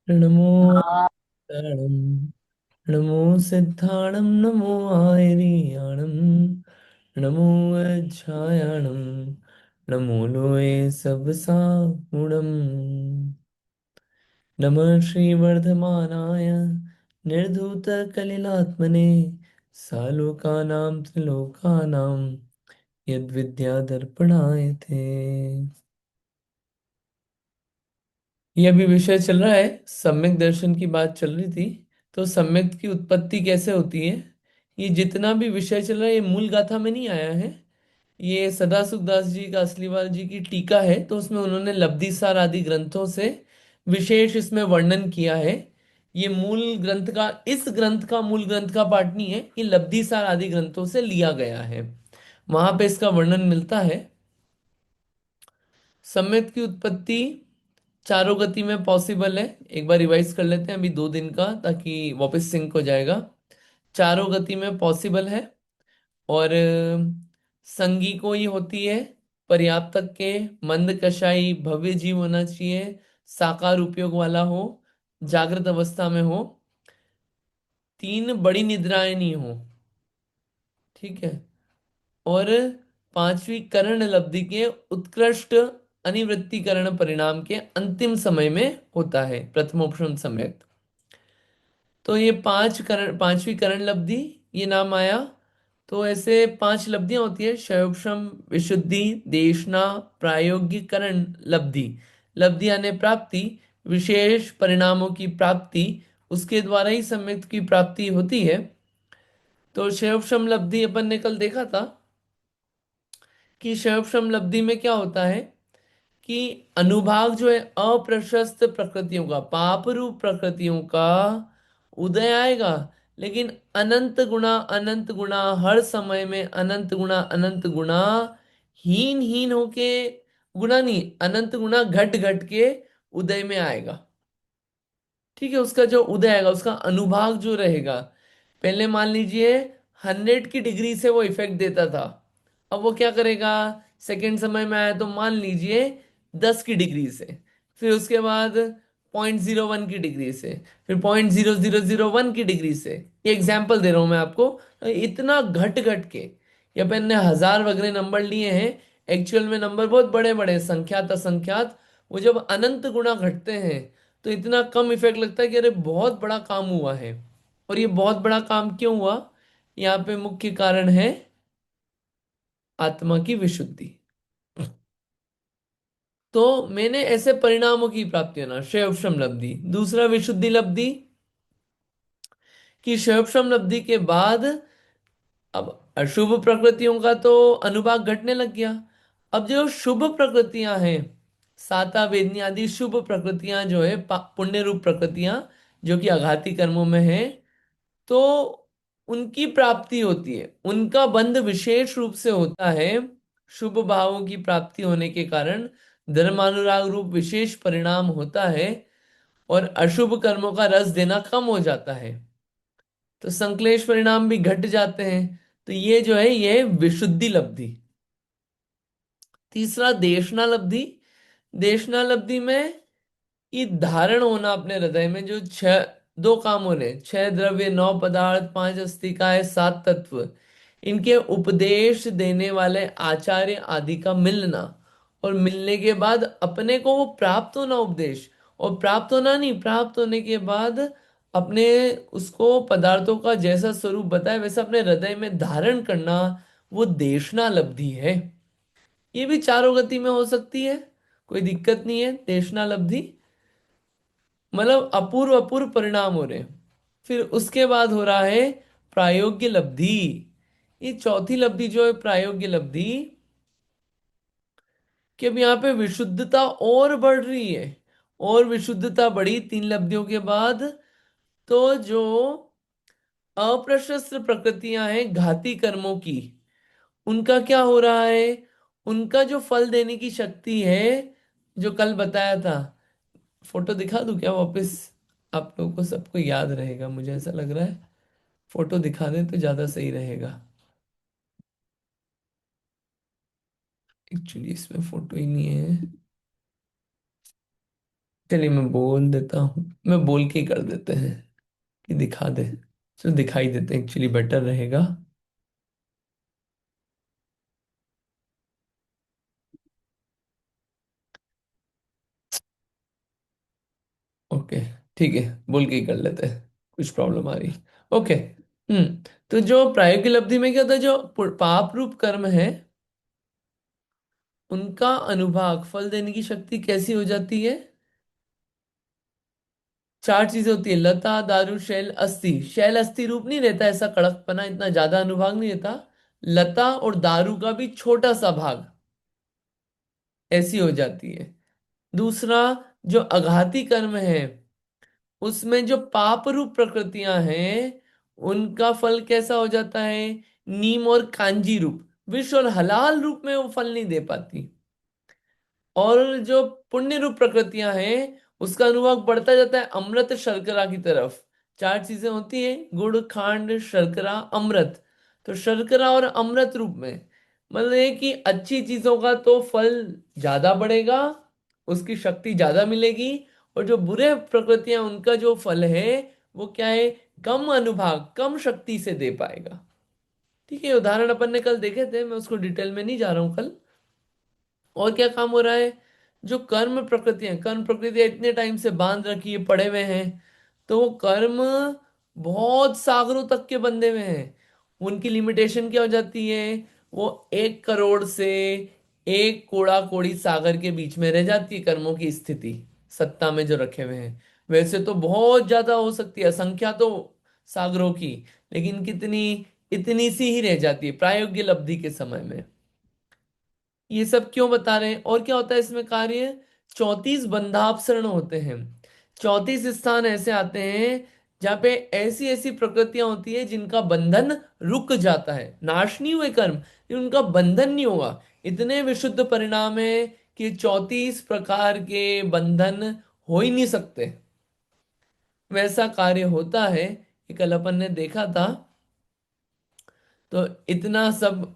नमो सिद्धाणं नमो सिद्धाणं नमो आयर्याणं नमो अज्छायाणं नमो लोये सबसागुणम् नमः श्रीवर्धमानाय निर्धूतकलिलात्मने सालोकानां त्रिलोकानां यद्विद्यादर्पणाय ते। ये अभी विषय चल रहा है, सम्यक दर्शन की बात चल रही थी। तो सम्यक की उत्पत्ति कैसे होती है, ये जितना भी विषय चल रहा है ये मूल गाथा में नहीं आया है। ये सदाशिव दास जी का असलीवाल जी की टीका है, तो उसमें उन्होंने लब्धिसार आदि ग्रंथों से विशेष इसमें वर्णन किया है। ये मूल ग्रंथ का, इस ग्रंथ का मूल ग्रंथ का पाठ नहीं है, ये लब्धिसार आदि ग्रंथों से लिया गया है, वहां पे इसका वर्णन मिलता है। सम्यक की उत्पत्ति चारों गति में पॉसिबल है। एक बार रिवाइज कर लेते हैं अभी 2 दिन का, ताकि वापस सिंक हो जाएगा। चारों गति में पॉसिबल है, और संगी को ही होती है। पर्याप्तक के, मंद कषाई भव्य जीव होना चाहिए, साकार उपयोग वाला हो, जागृत अवस्था में हो, 3 बड़ी निद्राएं नहीं हो, ठीक है। और 5वीं करण लब्धि के उत्कृष्ट अनिवृत्तिकरण परिणाम के अंतिम समय में होता है, प्रथमोपशम समय। तो ये 5वीं करण लब्धि, ये नाम आया। तो ऐसे 5 लब्धियां होती है: क्षयोपशम, विशुद्धि, देशना, प्रायोगिकरण लब्धि। लब्धि यानी प्राप्ति, विशेष परिणामों की प्राप्ति, उसके द्वारा ही सम्यक की प्राप्ति होती है। तो क्षयोपशम लब्धि अपन ने कल देखा था कि क्षयोपशम लब्धि में क्या होता है कि अनुभाग जो है अप्रशस्त प्रकृतियों का, पाप रूप प्रकृतियों का उदय आएगा। लेकिन अनंत गुणा हर समय में, अनंत गुणा हीन हीन होके, गुणा नहीं, अनंत गुणा घट घट के उदय में आएगा। ठीक है, उसका जो उदय आएगा, उसका अनुभाग जो रहेगा, पहले मान लीजिए 100 की डिग्री से वो इफेक्ट देता था, अब वो क्या करेगा, सेकंड समय में आया तो मान लीजिए 10 की डिग्री से, फिर उसके बाद 0.01 की डिग्री से, फिर 0.0001 की डिग्री से। ये एग्जाम्पल दे रहा हूं मैं आपको। तो इतना घट घट के, ये अपन ने हजार वगैरह नंबर लिए हैं, एक्चुअल में नंबर बहुत बड़े बड़े, संख्यात असंख्यात। वो जब अनंत गुना घटते हैं तो इतना कम इफेक्ट लगता है कि अरे बहुत बड़ा काम हुआ है। और ये बहुत बड़ा काम क्यों हुआ, यहाँ पे मुख्य कारण है आत्मा की विशुद्धि। तो मैंने ऐसे परिणामों की प्राप्ति होना, शैवक्षम लब्धि। दूसरा विशुद्धि लब्धि, कि शैवक्षम लब्धि के बाद अब अशुभ प्रकृतियों का तो अनुभाग घटने लग गया। अब जो शुभ प्रकृतियां हैं, साता वेदनी आदि शुभ प्रकृतियां जो है, पुण्य रूप प्रकृतियां, जो कि आघाती कर्मों में है, तो उनकी प्राप्ति होती है, उनका बंध विशेष रूप से होता है। शुभ भावों की प्राप्ति होने के कारण धर्मानुराग रूप विशेष परिणाम होता है, और अशुभ कर्मों का रस देना कम हो जाता है, तो संक्लेश परिणाम भी घट जाते हैं। तो ये जो है, ये विशुद्धि लब्धि। तीसरा देशना लब्धि। देशना लब्धि में ये धारण होना अपने हृदय में, जो छह, 2 काम होने, 6 द्रव्य, 9 पदार्थ, 5 अस्तिकाएं, 7 तत्व, इनके उपदेश देने वाले आचार्य आदि का मिलना, और मिलने के बाद अपने को वो प्राप्त होना उपदेश, और प्राप्त होना नहीं, प्राप्त होने के बाद अपने उसको पदार्थों का जैसा स्वरूप बताए वैसा अपने हृदय में धारण करना, वो देशना लब्धि है। ये भी चारों गति में हो सकती है, कोई दिक्कत नहीं है देशना लब्धि। मतलब अपूर्व अपूर्व परिणाम हो रहे हैं। फिर उसके बाद हो रहा है प्रायोग्य लब्धि। ये चौथी लब्धि जो है प्रायोग्य लब्धि, कि अब यहाँ पे विशुद्धता और बढ़ रही है, और विशुद्धता बढ़ी 3 लब्धियों के बाद। तो जो अप्रशस्त प्रकृतियां हैं घाती कर्मों की, उनका क्या हो रहा है, उनका जो फल देने की शक्ति है, जो कल बताया था, फोटो दिखा दूं क्या वापस, आप लोगों को सबको याद रहेगा मुझे ऐसा लग रहा है। फोटो दिखा दें तो ज्यादा सही रहेगा। एक्चुअली इसमें फोटो ही नहीं है। चलिए मैं बोल देता हूँ, मैं बोल के ही कर देते हैं कि दिखा दे। चलो दिखाई देते हैं, एक्चुअली बेटर रहेगा। ओके, ठीक है, बोल के ही कर लेते हैं, कुछ प्रॉब्लम आ रही। ओके। तो जो प्रायोगिक अवधि में क्या होता है, जो पाप रूप कर्म है उनका अनुभाग फल देने की शक्ति कैसी हो जाती है? चार चीजें होती है: लता, दारू, शैल, अस्थि। शैल अस्थि रूप नहीं रहता, ऐसा कड़कपना, इतना ज्यादा अनुभाग नहीं रहता। लता और दारू का भी छोटा सा भाग ऐसी हो जाती है। दूसरा, जो अघाती कर्म है उसमें जो पाप रूप प्रकृतियां हैं उनका फल कैसा हो जाता है? नीम और कांजी रूप, विष और हलाल रूप में वो फल नहीं दे पाती। और जो पुण्य रूप प्रकृतियां हैं उसका अनुभाग बढ़ता जाता है अमृत शर्करा की तरफ। चार चीजें होती है: गुड़, खांड, शर्करा, अमृत। तो शर्करा और अमृत रूप में, मतलब ये कि अच्छी चीजों का तो फल ज्यादा बढ़ेगा, उसकी शक्ति ज्यादा मिलेगी। और जो बुरे प्रकृतियां उनका जो फल है वो क्या है? कम अनुभाग, कम शक्ति से दे पाएगा। ठीक है, उदाहरण अपन ने कल देखे थे, मैं उसको डिटेल में नहीं जा रहा हूं कल। और क्या काम हो रहा है? जो कर्म प्रकृतियां इतने टाइम से बांध रखी है, पड़े हुए हैं, तो वो कर्म बहुत सागरों तक के बंधे हुए हैं। उनकी लिमिटेशन क्या हो जाती है? वो 1 करोड़ से एक कोड़ा कोड़ी सागर के बीच में रह जाती है कर्मों की स्थिति, सत्ता में जो रखे हुए हैं। वैसे तो बहुत ज्यादा हो सकती है संख्या तो सागरों की, लेकिन कितनी? इतनी सी ही रह जाती है प्रायोगिक लब्धि के समय में। ये सब क्यों बता रहे हैं? और क्या होता है इसमें कार्य? 34 बंधापसरण होते हैं। 34 स्थान ऐसे आते हैं जहाँ पे ऐसी ऐसी प्रकृतियां होती है जिनका बंधन रुक जाता है, नाश नहीं हुए कर्म लेकिन उनका बंधन नहीं होगा। इतने विशुद्ध परिणाम है कि 34 प्रकार के बंधन हो ही नहीं सकते। वैसा कार्य होता है, ये कल अपन ने देखा था। तो इतना सब।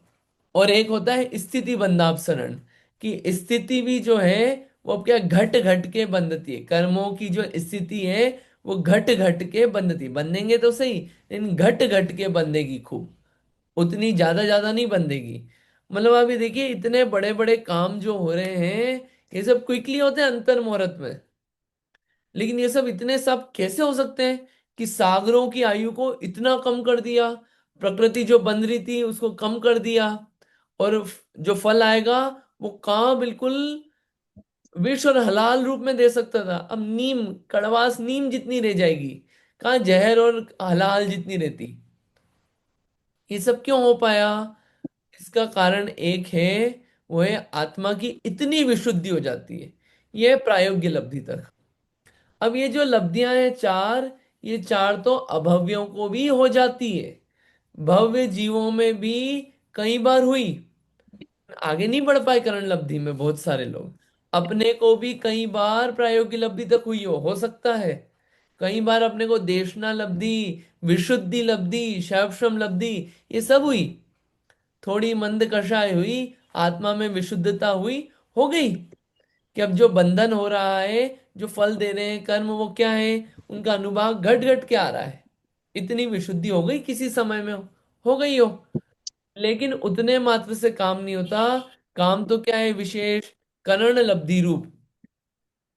और एक होता है स्थिति बंधापसरण, कि स्थिति भी जो है वो अब क्या घट घट के बंधती है, कर्मों की जो स्थिति है वो घट घट के बंधती है। बंधेंगे तो सही, लेकिन घट घट के बंधेगी खूब, उतनी ज्यादा ज्यादा नहीं बंधेगी। मतलब अभी देखिए इतने बड़े बड़े काम जो हो रहे हैं ये सब क्विकली होते हैं अंतर मुहूर्त में। लेकिन ये सब इतने सब कैसे हो सकते हैं कि सागरों की आयु को इतना कम कर दिया, प्रकृति जो बन रही थी उसको कम कर दिया। और जो फल आएगा वो कहाँ बिल्कुल विष और हलाल रूप में दे सकता था, अब नीम, कड़वास नीम जितनी रह जाएगी, कहाँ जहर और हलाल जितनी रहती। ये सब क्यों हो पाया? इसका कारण एक है, वो है आत्मा की इतनी विशुद्धि हो जाती है। ये है प्रायोग्य लब्धि तक। अब ये जो लब्धियां हैं चार, ये चार तो अभव्यों को भी हो जाती है, भव्य जीवों में भी कई बार हुई। आगे नहीं बढ़ पाए करण लब्धि में बहुत सारे लोग। अपने को भी कई बार प्रायोगिक लब्धि तक हुई हो सकता है। कई बार अपने को देशना लब्धि, विशुद्धि लब्धि, शैवश्रम लब्धि, ये सब हुई। थोड़ी मंद कषाय हुई, आत्मा में विशुद्धता हुई, हो गई। कि अब जो बंधन हो रहा है, जो फल दे रहे हैं कर्म, वो क्या है? उनका अनुभाग घट घट के आ रहा है। इतनी विशुद्धि हो गई किसी समय में, हो गई हो। लेकिन उतने मात्र से काम नहीं होता। काम तो क्या है विशेष? करण लब्धि रूप।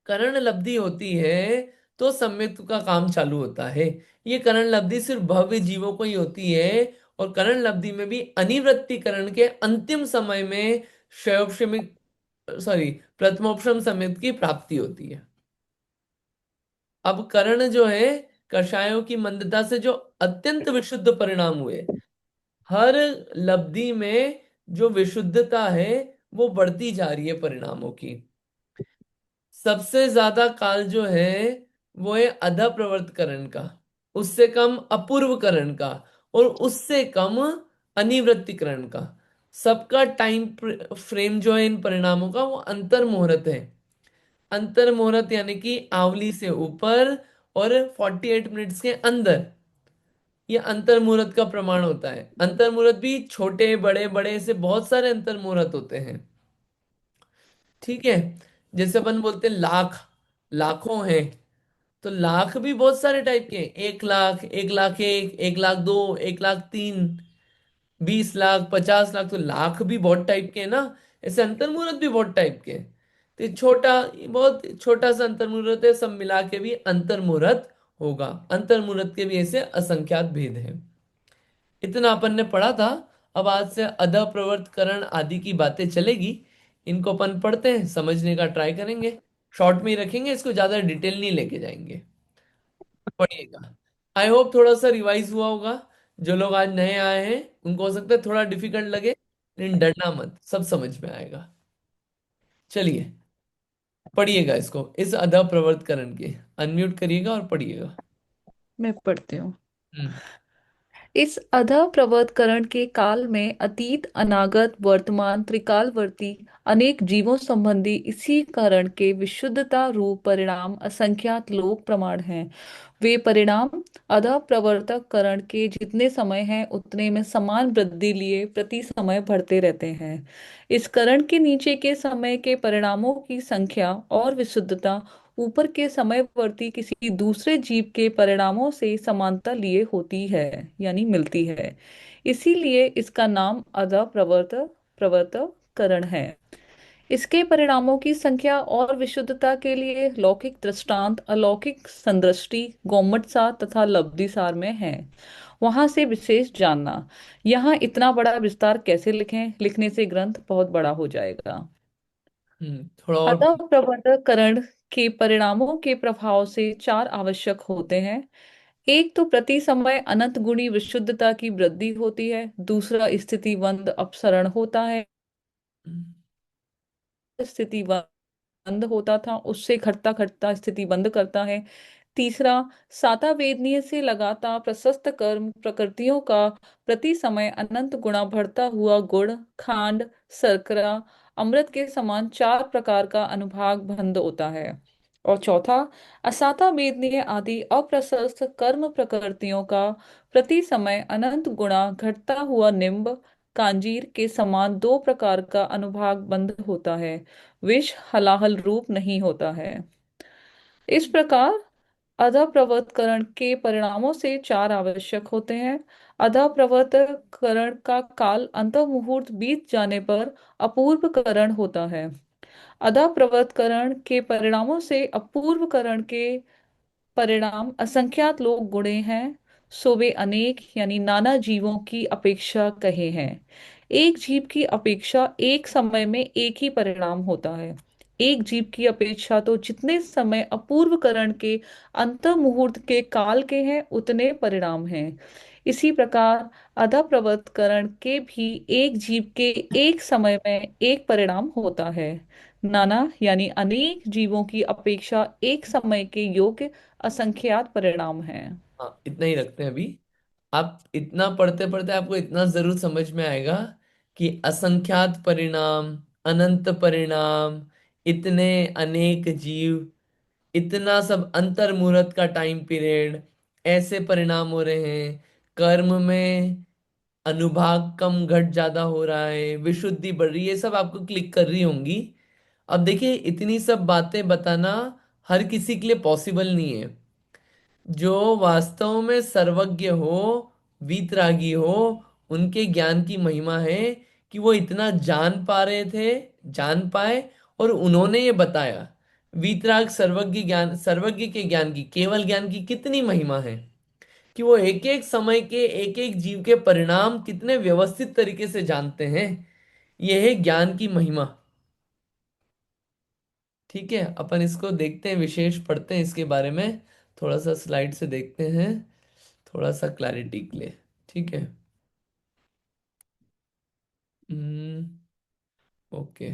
करण लब्धि होती है तो सम्यक्त्व का काम चालू होता है। ये करण लब्धि सिर्फ भव्य जीवों को ही होती है। और करण लब्धि में भी अनिवृत्तिकरण के अंतिम समय में शैवक्षमिक, सॉरी, प्रथमोपशम समेत की प्राप्ति होती है। अब करण जो है, कषायों की मंदता से जो अत्यंत विशुद्ध परिणाम हुए, हर लब्धि में जो विशुद्धता है वो बढ़ती जा रही है परिणामों की। सबसे ज्यादा काल जो है वो है अध प्रवर्तकरण का, उससे कम अपूर्वकरण का, और उससे कम अनिवृत्तिकरण का। सबका टाइम फ्रेम जो है इन परिणामों का वो अंतर मुहूर्त है। अंतर मुहूर्त यानी कि आवली से ऊपर और 48 मिनट्स के अंदर, ये अंतर मुहूर्त का प्रमाण होता है। अंतर मुहूर्त भी छोटे बड़े बड़े से बहुत सारे अंतर मुहूर्त होते हैं। ठीक है, जैसे अपन बोलते हैं लाख, लाखों हैं, तो लाख भी बहुत सारे टाइप के हैं। 1 लाख, 1 लाख एक, 1 लाख 2, 1 लाख 3, 20 लाख, 50 लाख, तो लाख भी बहुत टाइप के हैं ना। ऐसे अंतर्मुहूर्त भी बहुत टाइप के हैं। तो ये छोटा, बहुत छोटा सा अंतर्मुहूर्त है, सब मिला के भी अंतर्मुहूर्त होगा। अंतर्मुहूर्त के भी ऐसे असंख्यात भेद हैं। इतना अपन ने पढ़ा था। अब आज से अध प्रवर्तकरण आदि की बातें चलेगी। इनको अपन पढ़ते हैं, समझने का ट्राई करेंगे। शॉर्ट में ही रखेंगे इसको, ज्यादा डिटेल नहीं लेके जाएंगे। पढ़िएगा। आई होप थोड़ा सा रिवाइज हुआ होगा। जो लोग आज नए आए हैं उनको हो सकता है थोड़ा डिफिकल्ट लगे, लेकिन डरना मत, सब समझ में आएगा। चलिए, पढ़िएगा इसको, इस अध प्रवर्तकरण के। अनम्यूट करिएगा और पढ़िएगा। मैं पढ़ती हूँ। हम्म। इस अतः प्रवर्तकरण के काल में अतीत, अनागत, वर्तमान, त्रिकालवर्ती अनेक जीवों संबंधी इसी कारण के विशुद्धता रूप परिणाम असंख्यात लोक प्रमाण हैं। वे परिणाम अतः प्रवर्तक करण के जितने समय हैं उतने में समान वृद्धि लिए प्रति समय बढ़ते रहते हैं। इस करण के नीचे के समय के परिणामों की संख्या और विशुद्धता ऊपर के समयवर्ती किसी दूसरे जीव के परिणामों से समानता लिए होती है, यानी मिलती है। इसीलिए इसका नाम अतः प्रवर्तक करण है। इसके परिणामों की संख्या और विशुद्धता के लिए लौकिक दृष्टांत, अलौकिक संदृष्टि, गौमटसा तथा लब्धिसार में है। वहां से विशेष जानना। यहाँ इतना बड़ा विस्तार कैसे लिखें, लिखने से ग्रंथ बहुत बड़ा हो जाएगा। थोड़ा और अतः प्रवर्तकरण के परिणामों के प्रभाव से चार आवश्यक होते हैं। एक तो प्रति समय अनंत गुणी विशुद्धता की वृद्धि होती है। दूसरा स्थितिवंद अपसरण होता है। स्थिति बंद होता था उससे घटता घटता स्थिति बंद करता है। तीसरा, साता वेदनीय से लगातार प्रशस्त कर्म प्रकृतियों का प्रति समय अनंत गुणा बढ़ता हुआ गुण, खांड, शर्करा, अमृत के समान चार प्रकार का अनुभाग बंद होता है। और चौथा, असाता वेदनीय आदि अप्रशस्त कर्म प्रकृतियों का प्रति समय अनंत गुणा घटता हुआ निम्ब, कांजीर के समान दो प्रकार का अनुभाग बंद होता है। विष हलाहल रूप नहीं होता है। इस प्रकार अधप्रवर्तकरण के परिणामों से चार आवश्यक होते हैं। अधप्रवर्तकरण का काल अंत मुहूर्त बीत जाने पर अपूर्वकरण होता है। अधप्रवर्तकरण के परिणामों से अपूर्वकरण के परिणाम असंख्यात लोग गुणे हैं। सो वे अनेक यानी नाना जीवों की अपेक्षा कहे हैं। एक जीव की अपेक्षा एक समय में एक ही परिणाम होता है। एक जीव की अपेक्षा तो जितने समय अपूर्वकरण के अंत मुहूर्त के काल के हैं उतने परिणाम हैं। इसी प्रकार अधप्रवर्तकरण के भी एक जीव के एक समय में एक परिणाम होता है। नाना यानी अनेक जीवों की अपेक्षा एक समय के योग्य असंख्यात परिणाम हैं। हाँ, इतना ही रखते हैं अभी। आप इतना पढ़ते पढ़ते आपको इतना जरूर समझ में आएगा कि असंख्यात परिणाम, अनंत परिणाम, इतने अनेक जीव, इतना सब अंतर मुहूर्त का टाइम पीरियड, ऐसे परिणाम हो रहे हैं। कर्म में अनुभाग कम घट ज्यादा हो रहा है, विशुद्धि बढ़ रही है, ये सब आपको क्लिक कर रही होंगी। अब देखिए, इतनी सब बातें बताना हर किसी के लिए पॉसिबल नहीं है। जो वास्तव में सर्वज्ञ हो, वीतरागी हो, उनके ज्ञान की महिमा है कि वो इतना जान पा रहे थे, जान पाए, और उन्होंने ये बताया। वीतराग सर्वज्ञ ज्ञान, सर्वज्ञ के ज्ञान की, केवल ज्ञान की कितनी महिमा है कि वो एक एक समय के एक एक जीव के परिणाम कितने व्यवस्थित तरीके से जानते हैं। यह है ज्ञान की महिमा। ठीक है, अपन इसको देखते हैं, विशेष पढ़ते हैं इसके बारे में। थोड़ा सा स्लाइड से देखते हैं, थोड़ा सा क्लैरिटी के लिए। ठीक है। हम्म। ओके।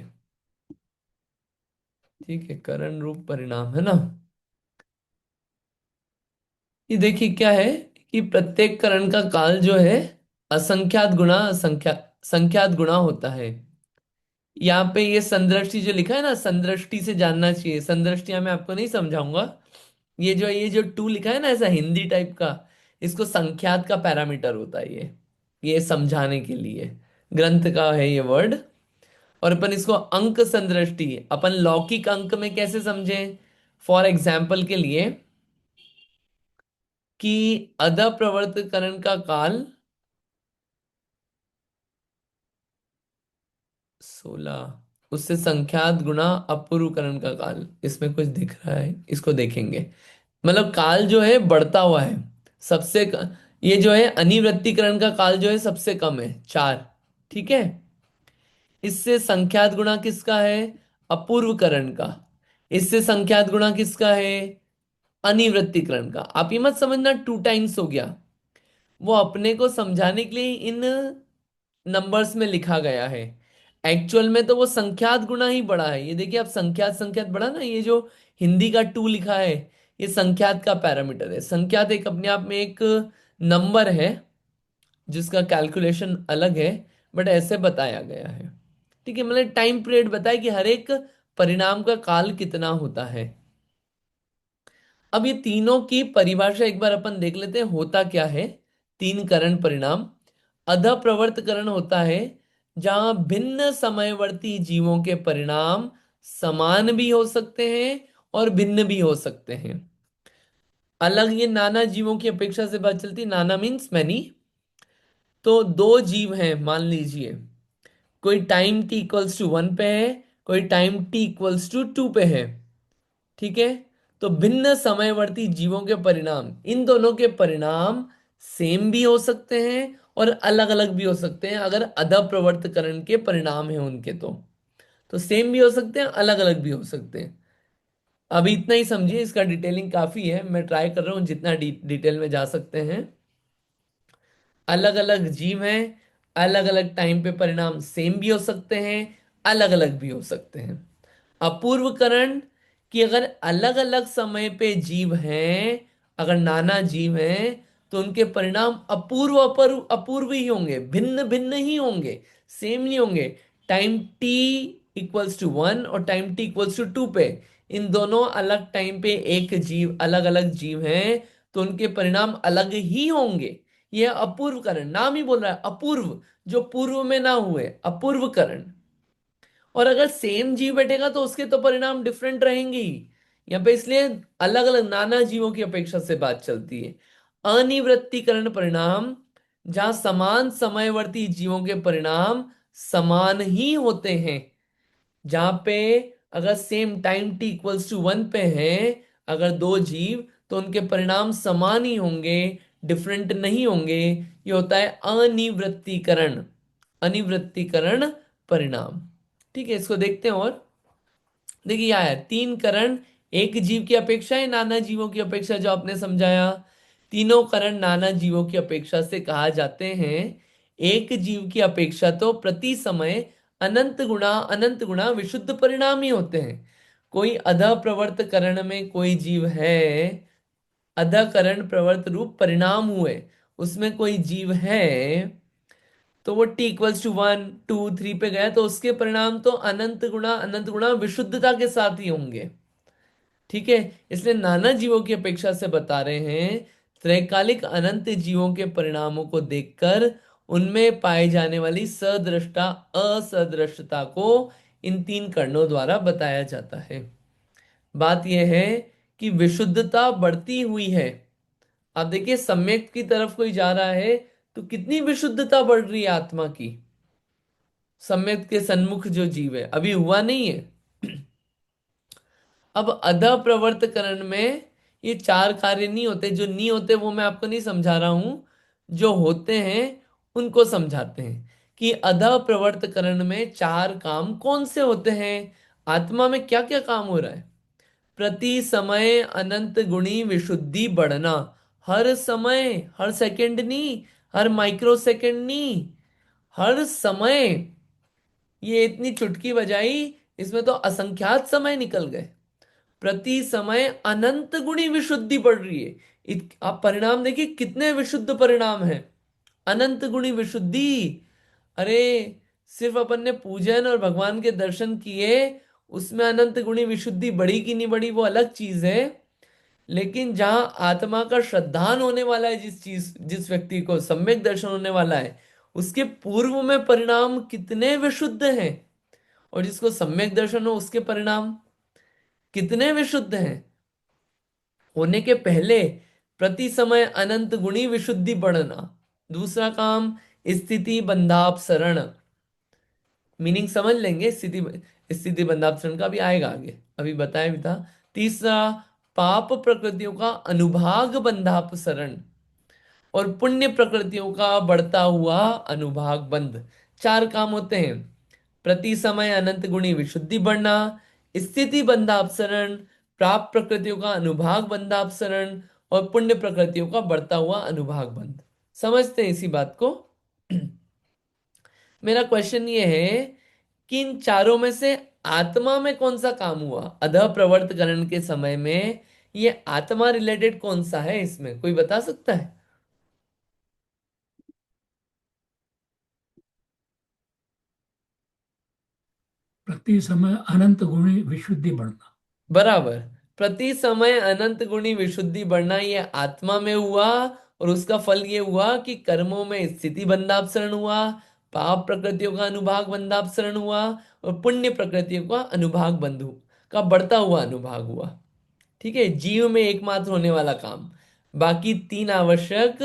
ठीक है, करण रूप परिणाम है ना। ये देखिए क्या है कि प्रत्येक करण का काल जो है असंख्यात गुणा संख्यात गुणा होता है। यहाँ पे ये संदृष्टि जो लिखा है ना, संदृष्टि से जानना चाहिए। संदृष्टि मैं आपको नहीं समझाऊंगा। ये जो टू लिखा है ना ऐसा हिंदी टाइप का, इसको संख्यात का पैरामीटर होता है ये समझाने के लिए ग्रंथ का है ये वर्ड। और अपन इसको अंक संदृष्टि, अपन लौकिक अंक में कैसे समझें? फॉर एग्जाम्पल के लिए कि अध प्रवर्तकरण का काल 16, उससे संख्यात गुणा अपूर्वकरण का काल, इसमें कुछ दिख रहा है, इसको देखेंगे। मतलब काल जो है बढ़ता हुआ है, ये जो है अनिवृत्तीकरण का काल जो है सबसे कम है 4। ठीक है। इससे संख्यात गुणा किसका है? अपूर्वकरण का। इससे संख्यात गुणा किसका है? अनिवृत्तीकरण का। आप ये मत समझना 2 टाइम्स हो गया, वो अपने को समझाने के लिए इन नंबर्स में लिखा गया है। एक्चुअल में तो वो संख्यात गुणा ही बढ़ा है। ये देखिए, आप संख्यात संख्यात बढ़ा ना, ये जो हिंदी का 2 लिखा है, ये संख्यात का पैरामीटर है। संख्यात एक अपने आप में एक नंबर है जिसका कैलकुलेशन अलग है, बट ऐसे बताया गया है। ठीक है, मतलब टाइम पीरियड बताए कि हर एक परिणाम का काल कितना होता है। अब ये तीनों की परिभाषा एक बार अपन देख लेते हैं, होता क्या है। तीन करण परिणाम। अधः प्रवर्तकरण होता है जहां भिन्न समयवर्ती जीवों के परिणाम समान भी हो सकते हैं और भिन्न भी हो सकते हैं। अलग, ये नाना जीवों की अपेक्षा से बात चलती, नाना मीन्स मैनी। तो दो जीव हैं मान लीजिए, कोई टाइम t इक्वल्स टू 1 पे है, कोई टाइम t इक्वल्स टू 2 पे है। ठीक है। तो भिन्न समयवर्ती जीवों के परिणाम, इन दोनों के परिणाम सेम भी हो सकते हैं और अलग अलग भी हो सकते हैं, अगर अधः प्रवर्तकरण के परिणाम हैं उनके। तो सेम भी हो सकते हैं, अलग अलग भी हो सकते हैं। अभी इतना ही समझिए, इसका डिटेलिंग काफी है, मैं ट्राई कर रहा हूँ जितना डिटेल में जा सकते हैं। अलग अलग जीव हैं, अलग अलग टाइम पे परिणाम सेम भी हो सकते हैं, अलग अलग भी हो सकते हैं। अपूर्वकरण, कि अगर अलग अलग समय पे जीव हैं, अगर नाना जीव हैं, तो उनके परिणाम अपूर्व अपूर्व अपूर्व ही होंगे, भिन्न भिन्न ही होंगे, सेम नहीं होंगे। टाइम t इक्वल्स टू 1 और टाइम t इक्वल्स टू 2 पे, इन दोनों अलग टाइम पे एक जीव, अलग अलग जीव हैं, तो उनके परिणाम अलग ही होंगे। यह अपूर्वकरण, नाम ही बोल रहा है अपूर्व, जो पूर्व में ना हुए, अपूर्वकरण। और अगर सेम जीव बैठेगा तो उसके तो परिणाम डिफरेंट रहेंगे ही। यहाँ पे इसलिए अलग अलग नाना जीवों की अपेक्षा से बात चलती है। अनिवृत्तीकरण परिणाम, जहां समान समयवर्ती जीवों के परिणाम समान ही होते हैं। जहां पे अगर same time t equals to 1 पे है, अगर दो जीव, तो उनके परिणाम समान ही होंगे, डिफरेंट नहीं होंगे। ये होता है अनिवृत्तीकरण, अनिवृत्तीकरण परिणाम। ठीक है, इसको देखते हैं। और देखिए क्या है, तीन करण एक जीव की अपेक्षा है नाना जीवों की अपेक्षा, जो आपने समझाया। तीनों करण नाना जीवों की अपेक्षा से कहा जाते हैं। एक जीव की अपेक्षा तो प्रति समय अनंत गुणा विशुद्ध परिणाम ही होते हैं। कोई अधः प्रवर्त करण में कोई जीव है, अधः करण प्रवर्त रूप परिणाम हुए, उसमें कोई जीव है, तो वो t इक्वल्स टू 1 2 3 पे गया, तो उसके परिणाम तो अनंत गुणा विशुद्धता के साथ ही होंगे। ठीक है। इसलिए नाना जीवों की अपेक्षा से बता रहे हैं, त्रैकालिक अनंत जीवों के परिणामों को देखकर उनमें पाई जाने वाली सदृष्टा असदृशता को इन तीन करणों द्वारा बताया जाता है। बात यह है कि विशुद्धता बढ़ती हुई है। आप देखिए, सम्यक की तरफ कोई जा रहा है तो कितनी विशुद्धता बढ़ रही है आत्मा की। सम्यक के सन्मुख जो जीव है, अभी हुआ नहीं है। अब अधः प्रवर्तकरण में ये चार कार्य नहीं होते, जो नहीं होते वो मैं आपको नहीं समझा रहा हूं, जो होते हैं उनको समझाते हैं। कि अधः प्रवर्तकरण में चार काम कौन से होते हैं, आत्मा में क्या क्या काम हो रहा है। प्रति समय अनंत गुणी विशुद्धि बढ़ना, हर समय, हर सेकंड नहीं, हर माइक्रो सेकंड नहीं, हर समय। ये इतनी चुटकी बजाई, इसमें तो असंख्यात समय निकल गए। प्रति समय अनंत गुणी विशुद्धि बढ़ रही है। आप परिणाम देखिए, कितने विशुद्ध परिणाम हैं। अनंत गुणी विशुद्धि। अरे, सिर्फ अपन ने पूजन और भगवान के दर्शन किए, उसमें अनंत गुणी विशुद्धि बढ़ी कि नहीं बढ़ी वो अलग चीज है। लेकिन जहां आत्मा का श्रद्धान होने वाला है, जिस व्यक्ति को सम्यक दर्शन होने वाला है, उसके पूर्व में परिणाम कितने विशुद्ध हैं, और जिसको सम्यक दर्शन हो उसके परिणाम कितने विशुद्ध हैं। होने के पहले प्रति समय अनंत गुणी विशुद्धि बढ़ना। दूसरा काम स्थिति बंधापसरण, मीनिंग समझ लेंगे, स्थिति स्थिति बंधापसरण का भी आएगा आगे, अभी बताया भी था। तीसरा पाप प्रकृतियों का अनुभाग बंधापसरण, और पुण्य प्रकृतियों का बढ़ता हुआ अनुभाग बंध। चार काम होते हैं: प्रति समय अनंत गुणी विशुद्धि बढ़ना, स्थिति बंधापसरण, प्राप्त प्रकृतियों का अनुभाग बंधापसरण, और पुण्य प्रकृतियों का बढ़ता हुआ अनुभाग बंध। समझते हैं इसी बात को। मेरा क्वेश्चन ये है कि इन चारों में से आत्मा में कौन सा काम हुआ अधः प्रवर्तकरण के समय में? ये आत्मा रिलेटेड कौन सा है, इसमें कोई बता सकता है? प्रति समय अनंत गुणी विशुद्धि बढ़ना। बराबर। प्रति समय अनंत गुणी विशुद्धि बढ़ना ये आत्मा में हुआ, और उसका फल ये हुआ कि कर्मों में स्थिति बंधापसरण हुआ, पाप प्रकृतियों का अनुभाग बंधापसरण हुआ, और पुण्य प्रकृतियों का अनुभाग बंधु का बढ़ता हुआ अनुभाग हुआ। ठीक है, जीव में एकमात्र होने वाला काम। बाकी तीन आवश्यक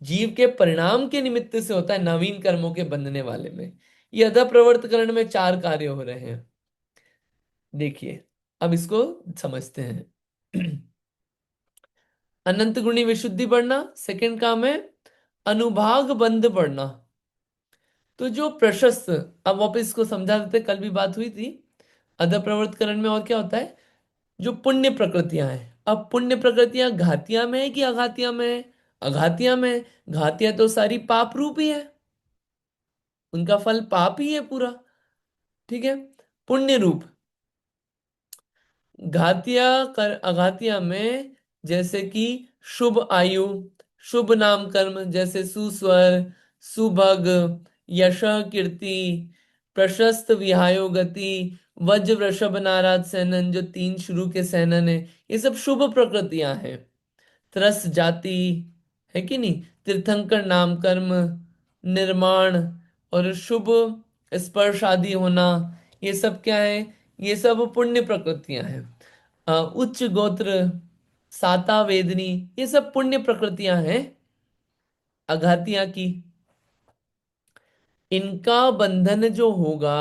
जीव के परिणाम के निमित्त से होता है, नवीन कर्मों के बंधने वाले में। ये अधः प्रवर्तकरण में चार कार्य हो रहे हैं। देखिए, अब इसको समझते हैं। अनंत गुणी विशुद्धि बढ़ना, सेकंड काम है अनुभाग बंध बढ़ना। तो जो प्रशस्त, अब वापस इसको समझा देते, कल भी बात हुई थी। अधः प्रवर्तकरण में और क्या होता है? जो पुण्य प्रकृतियां हैं। अब पुण्य प्रकृतियां घातिया में है कि अघातिया में है? अघातिया में है। घातिया तो सारी पाप रूप ही है, उनका फल पाप ही है पूरा। ठीक है। पुण्य रूप घातिया कर अघातिया में, जैसे कि शुभ आयु, शुभ नाम कर्म, जैसे सुस्वर, सुभग, यश कीर्ति, प्रशस्त विहायो गति, वज्र वृषभ नाराज सैनन, जो तीन शुरू के सैनन है, ये सब शुभ प्रकृतियां हैं। त्रस जाति, है कि नहीं, तीर्थंकर नाम कर्म, निर्माण, और शुभ स्पर्श आदि होना, ये सब क्या है? ये सब पुण्य प्रकृतियां हैं। उच्च गोत्र, साता वेदनी, ये सब पुण्य प्रकृतियां हैं अघातिया की। इनका बंधन जो होगा,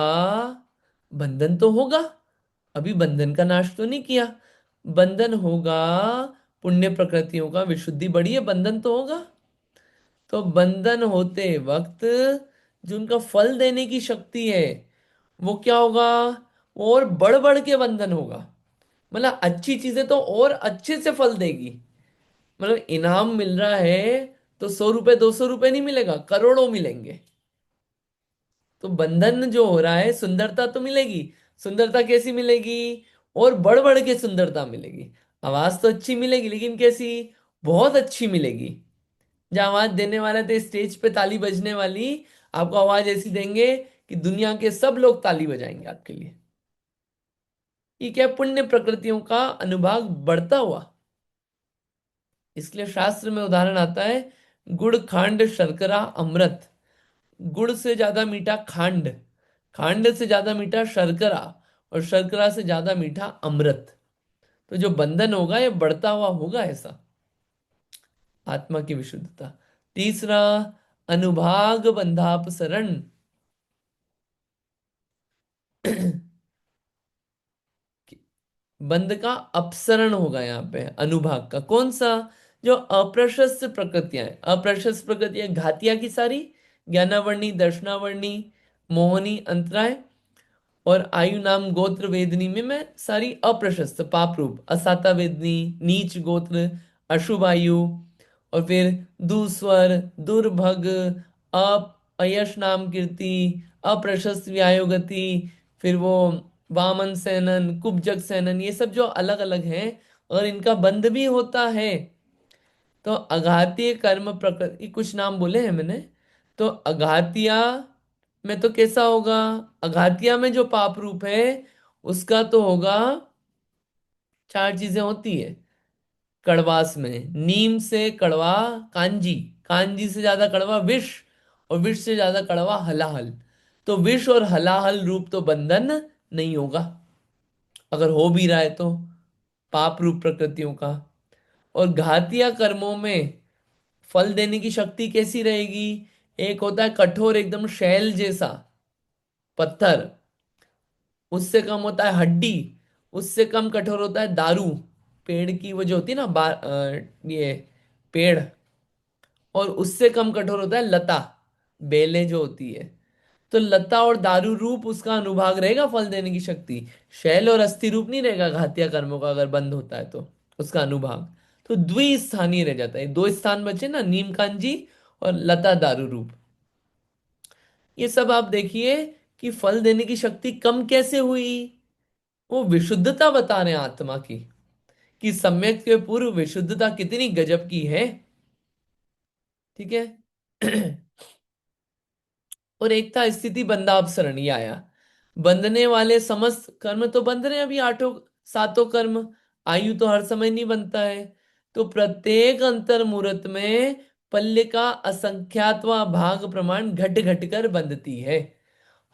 बंधन तो होगा, अभी बंधन का नाश तो नहीं किया, बंधन होगा। पुण्य प्रकृतियों का विशुद्धि बढ़ी है, बंधन तो होगा। तो बंधन होते वक्त जो उनका फल देने की शक्ति है, वो क्या होगा? वो और बढ़ बढ़ के बंधन होगा। मतलब अच्छी चीजें तो और अच्छे से फल देगी। मतलब इनाम मिल रहा है तो 100 रुपए 200 रुपए नहीं मिलेगा, करोड़ों मिलेंगे। तो बंधन जो हो रहा है, सुंदरता तो मिलेगी। सुंदरता कैसी मिलेगी? और बढ़ बढ़ के सुंदरता मिलेगी। आवाज तो अच्छी मिलेगी, लेकिन कैसी? बहुत अच्छी मिलेगी। जब आवाज देने वाले थे स्टेज पे ताली बजने वाली, आपको आवाज ऐसी देंगे कि दुनिया के सब लोग ताली बजाएंगे आपके लिए। ये क्या? पुण्य प्रकृतियों का अनुभाग बढ़ता हुआ। इसलिए शास्त्र में उदाहरण आता है, गुड़ खांड शर्करा अमृत। गुड़ से ज्यादा मीठा खांड, खांड से ज्यादा मीठा शर्करा, और शर्करा से ज्यादा मीठा अमृत। तो जो बंधन होगा ये बढ़ता हुआ होगा ऐसा, आत्मा की विशुद्धता। तीसरा अनुभाग बंधापसरण। बंध का अपसरण होगा यहाँ पे, अनुभाग का कौन सा? जो अप्रशस्त प्रकृतियां हैं, अप्रशस्त प्रकृतियां घातिया की सारी, ज्ञानावर्णी, दर्शनावर्णी, मोहनी, अंतराय, और आयु नाम गोत्र वेदनी में मैं सारी अप्रशस्त पाप रूप, असाता वेदनी, नीच गोत्र, अशुभ आयु, और फिर दुस्वर, दुर्भग, अयश नाम कीर्ति, अप्रशस्त व्यायोगति, फिर वो वामन सेनन, कुब्जक सेनन, ये सब जो अलग अलग हैं, और इनका बंध भी होता है। तो अघातीय कर्म प्रकृति, कुछ नाम बोले हैं मैंने। तो अघातिया में तो कैसा होगा? अघातिया में जो पाप रूप है, उसका तो होगा, चार चीजें होती है कड़वास में। नीम से कड़वा कांजी, कांजी से ज्यादा कड़वा विष, और विष से ज्यादा कड़वा हलाहल। तो विष और हलाहल रूप तो बंधन नहीं होगा, अगर हो भी रहा है तो, पाप रूप प्रकृतियों का। और घातीय कर्मों में फल देने की शक्ति कैसी रहेगी? एक होता है कठोर एकदम शैल जैसा पत्थर, उससे कम होता है हड्डी, उससे कम कठोर होता है दारू, पेड़ की वो जो होती है ना ये पेड़, और उससे कम कठोर होता है लता, बेलें जो होती है। तो लता और दारू रूप उसका अनुभाग रहेगा फल देने की शक्ति, शैल और अस्थि रूप नहीं रहेगा घातीय कर्मों का अगर बंद होता है तो उसका अनुभाग। तो द्विस्थानीय रह जाता है, दो स्थान बचे ना, नीम कांजी और लता दारू रूप। ये सब आप देखिए कि फल देने की शक्ति कम कैसे हुई। वो विशुद्धता बता रहे हैं आत्मा की, कि सम्यक के पूर्व विशुद्धता कितनी गजब की है। ठीक है। और एक था स्थिति बंधापसरण, ये आया, बंधने वाले समस्त कर्म तो बंध रहे हैं अभी, आठों सातों कर्म, आयु तो हर समय नहीं बनता है। तो प्रत्येक अंतर मुहूर्त में पल्य का असंख्यातवा भाग प्रमाण घट घट कर बंधती है।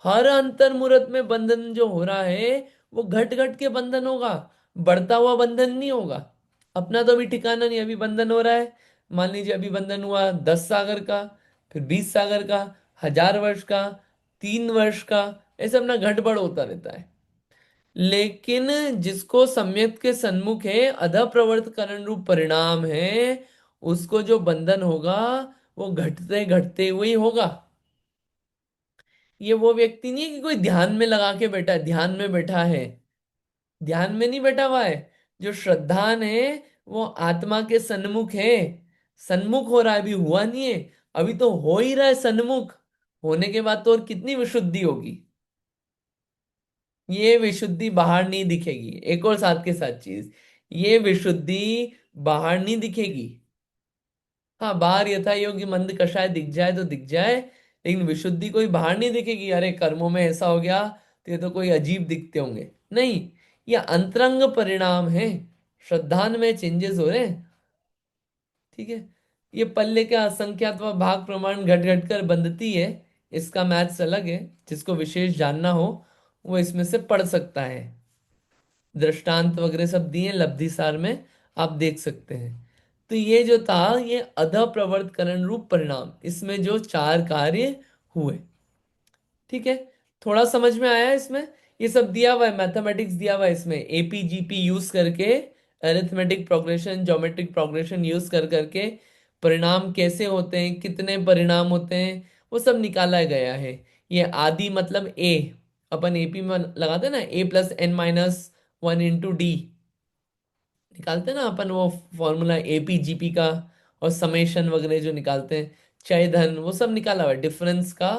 हर अंतर मुहूर्त में बंधन जो हो रहा है वो घट घट के बंधन होगा, बढ़ता हुआ बंधन नहीं होगा। अपना तो अभी ठिकाना नहीं, अभी बंधन हो रहा है। मान लीजिए अभी बंधन हुआ 10 सागर का, फिर 20 सागर का, 1000 वर्ष का, 3 वर्ष का, ऐसे अपना घट बढ़ होता रहता है। लेकिन जिसको सम्यक के सन्मुख है, अधः प्रवर्त करण रूप परिणाम है, उसको जो बंधन होगा वो घटते घटते हुए ही होगा। ये वो व्यक्ति नहीं है कि कोई ध्यान में लगा के बैठा है, ध्यान में बैठा है, ध्यान में नहीं बैठा हुआ है। जो श्रद्धान है वो आत्मा के सन्मुख है, सन्मुख हो रहा है, अभी हुआ नहीं है, अभी तो हो ही रहा है सन्मुख। होने के बाद तो और कितनी विशुद्धि होगी। ये विशुद्धि बाहर नहीं दिखेगी, एक और साथ के साथ चीज, ये विशुद्धि बाहर नहीं दिखेगी। हाँ, बाहर यथा योगी मंद कषाय दिख जाए तो दिख जाए, लेकिन विशुद्धि कोई बाहर नहीं दिखेगी, अरे कर्मों में ऐसा हो गया तो ये तो कोई अजीब दिखते होंगे, नहीं। ये अंतरंग परिणाम है, श्रद्धान में चेंजेस हो रहे हैं। ठीक है। ये पल्ले के असंख्यात्मक भाग प्रमाण घट घट कर बंधती है, इसका मैथ्स अलग है। जिसको विशेष जानना हो वो इसमें से पढ़ सकता है, दृष्टांत वगैरह सब दिए लब्धि सार में, आप देख सकते हैं। तो ये जो था ये अधः प्रवर्तकरण रूप परिणाम, इसमें जो चार कार्य हुए। ठीक है। थोड़ा समझ में आया इसमें? ये सब दिया हुआ है, मैथमेटिक्स दिया हुआ है इसमें, एपीजीपी यूज करके, arithmetic progression, geometric progression use कर करके परिणाम कैसे होते हैं, कितने परिणाम होते हैं, वो सब निकाला गया है। ये आदि मतलब ए, अपन एपी में लगाते हैं ना, A+n-1 × D, निकालते हैं ना अपन वो फॉर्मूला एपीजीपी का, और समेशन वगैरह जो निकालते हैं, क्षय धन, वो सब निकाला हुआ है, डिफरेंस का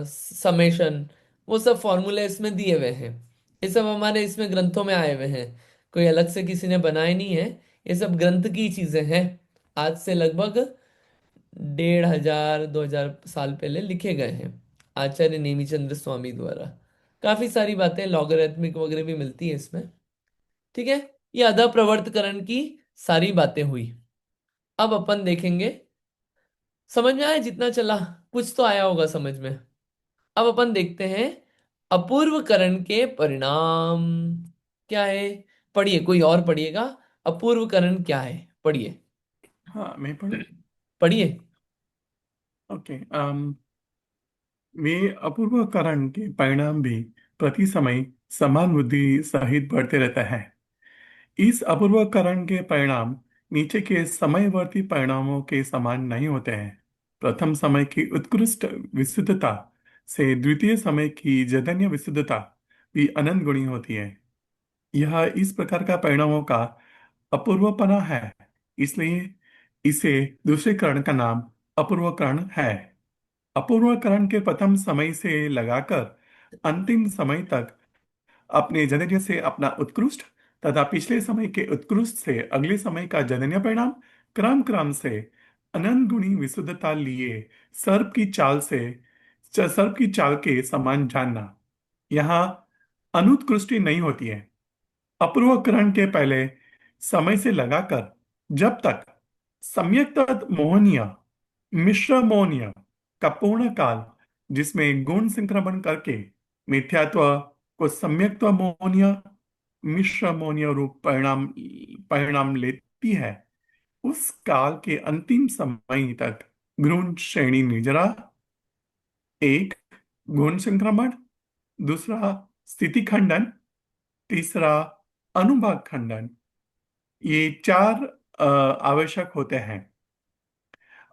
समेशन, वो सब फॉर्मूले इसमें दिए हुए हैं। ये सब हमारे इसमें ग्रंथों में आए हुए हैं, कोई अलग से किसी ने बनाए नहीं है, ये सब ग्रंथ की चीजें हैं। आज से लगभग 1500-2000 साल पहले लिखे गए हैं आचार्य नेमिचंद्र स्वामी द्वारा। काफी सारी बातें लॉगरिथमिक वगैरह भी मिलती है इसमें। ठीक है। ये अधः प्रवर्तकरण की सारी बातें हुई। अब अपन देखेंगे, समझ में आया जितना चला, कुछ तो आया होगा समझ में। अब अपन देखते हैं अपूर्व करण के परिणाम क्या है। पढ़िए, कोई और पढ़िएगा, अपूर्व करण क्या है, पढ़िए। हाँ, मैं पढ़ूँ। पढ़िए। ओके। वे अपूर्व कारण के परिणाम भी प्रति समय समान वृद्धि सहित बढ़ते रहता है। इस अपूर्व कारण के परिणाम नीचे के समयवर्ती परिणामों के समान नहीं होते हैं। प्रथम समय की उत्कृष्ट विशुद्धता से द्वितीय समय की जघन्य विशुद्धता भी अनंत गुणी होती है। यह इस प्रकार का परिणामों का अपूर्वपना है, इसलिए इसे दूसरे करण का नाम अपूर्वकरण है। अपूर्वकरण के प्रथम समय से लगाकर अंतिम समय तक अपने जनन्य से अपना उत्कृष्ट तथा पिछले समय के उत्कृष्ट से अगले समय का जनन्य परिणाम क्रम क्रम से अनंत गुणी विशुद्धता लिए सर्प की चाल के समान जानना। यहाँ अनुत्कृष्टि नहीं होती है। अपूर्वकरण के पहले समय से लगाकर जब तक सम्यक मोहनीय मिश्र मोहनीय का पूर्ण काल, जिसमें गुण संक्रमण करके मिथ्यात्व को सम्यक्त्व मोहनीय मिश्र मोहनीय रूप परिणाम परिणाम ले व्यक्ति है उस काल के अंतिम समय तक गुण श्रेणी निजरा, एक गुण संक्रमण, दूसरा स्थिति खंडन, तीसरा अनुभाग खंडन, ये चार आवश्यक होते हैं।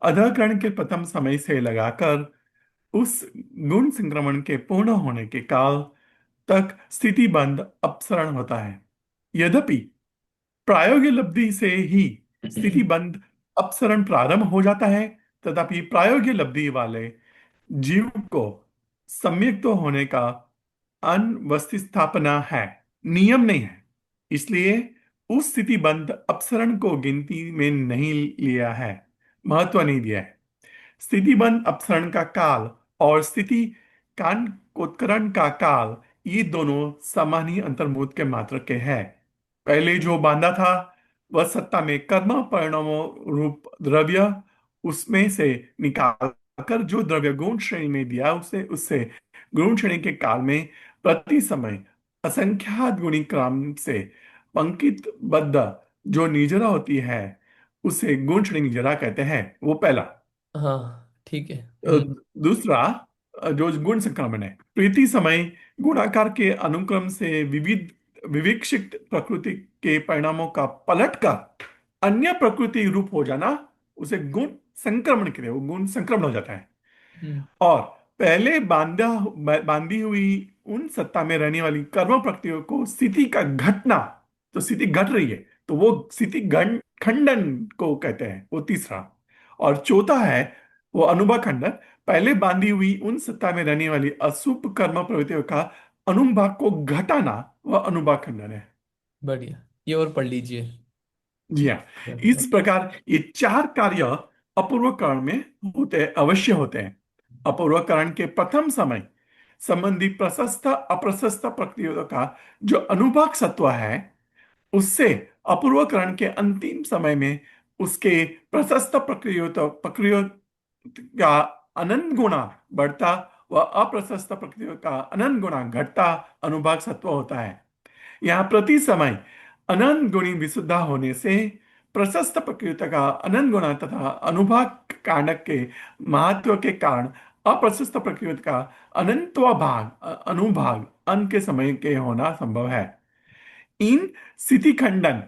अधःकरण के प्रथम समय से लगाकर उस गुण संक्रमण के पूर्ण होने के काल तक स्थितिबंध अपसरण होता है। यद्यपि प्रायोगिक लब्धि से ही स्थितिबंध अपसरण प्रारंभ हो जाता है, तथापि प्रायोगिक लब्धि वाले जीव को सम्यक तो होने का अनवस्थित स्थापना है, नियम नहीं है। इसलिए उस स्थितिबंध अपसरण को गिनती में नहीं लिया है, महत्व नहीं दिया है। स्थितिबंध अपसरण का काल और स्थिति कांकोत्करण का काल, ये दोनों समान ही अंतर्मुख के मात्र के हैं। पहले जो बांधा था वह सत्ता में कर्म परिणामों रूप द्रव्य, उसमें से निकाल कर जो द्रव्य गुण श्रेणी में दिया उसे उससे गुण श्रेणी के काल में प्रति समय असंख्यात गुणी क्रम से पंक्तिबद्ध जो निजरा होती है उसे गुण श्रेणी निजरा कहते हैं। वो पहला। हाँ ठीक है। दूसरा जो गुण संक्रमण है, प्रीति समय गुणाकार के अनुक्रम से विविध विविक्षित प्रकृति के परिणामों का पलटकर अन्य प्रकृति रूप हो जाना, उसे गुण संक्रमण कहते हैं। वो गुण संक्रमण हो जाता है। हम्म। और पहले बांधी हुई उन सत्ता में रहने वाली कर्म प्रकृतियों को स्थिति का घटना, तो स्थिति घट रही है तो वो स्थिति खंडन को कहते हैं, वो तीसरा। और चौथा है वो अनुभव खंडन, पहले बांधी हुई उन सत्ता में रहने वाली अशुभ कर्म प्रवृत्तियों का अनुभाग को घटाना, वह अनुभाग खंडन है। बढ़िया, ये और पढ़ लीजिए। जी हाँ। इस प्रकार ये चार कार्य अपूर्वकरण में अवश्य होते हैं। अपूर्वकरण के प्रथम समय संबंधी प्रशस्त अप्रशस्त प्रकृतियों का जो अनुभाग सत्व है, उससे अपूर्वकरण के अंतिम समय में उसके प्रशस्त प्रक्रिया का अनंत गुणा बढ़ता व अप्रशस्त प्रक्रिया का अनंत गुणा घटता अनुभाग सत्व होता है। यहाँ प्रति समय अनंत गुणी विशुद्धा होने से प्रशस्त प्रकृति का अनंत गुणा तथा अनुभाग कारक के महत्व के कारण अप्रशस्त प्रकृति का अनंतवा भाग अनुभाग अंत के समय के होना संभव है। इन स्थिति खंडन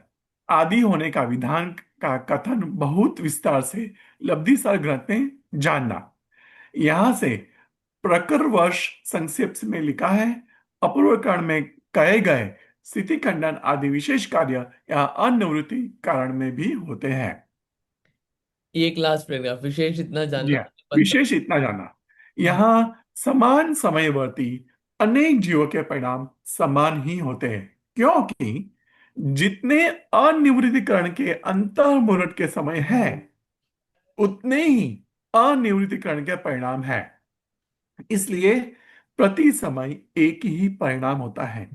आदि होने का विधान का कथन बहुत विस्तार से लब्धिसार ग्रंथ में जानना। यहां से प्रकरवश संक्षेप में लिखा है, अपूर्व कारण में कहे गए स्थिति खंडन आदि विशेष कार्य या अनिवृत्ति कारण में भी होते हैं। ये क्लास पैराग्राफ विशेष इतना जी जानना हाँ, मुझे पता। विशेष इतना जाना। हम्म। यहाँ समान समयवर्ती अनेक जीवों के परिणाम समान ही होते हैं, क्योंकि जितने अनिवृत्तिकरण के अंतर्मुहूर्त के समय है उतने ही अनिवृत्तिकरण के परिणाम है। इसलिए प्रति समय एक ही परिणाम होता है।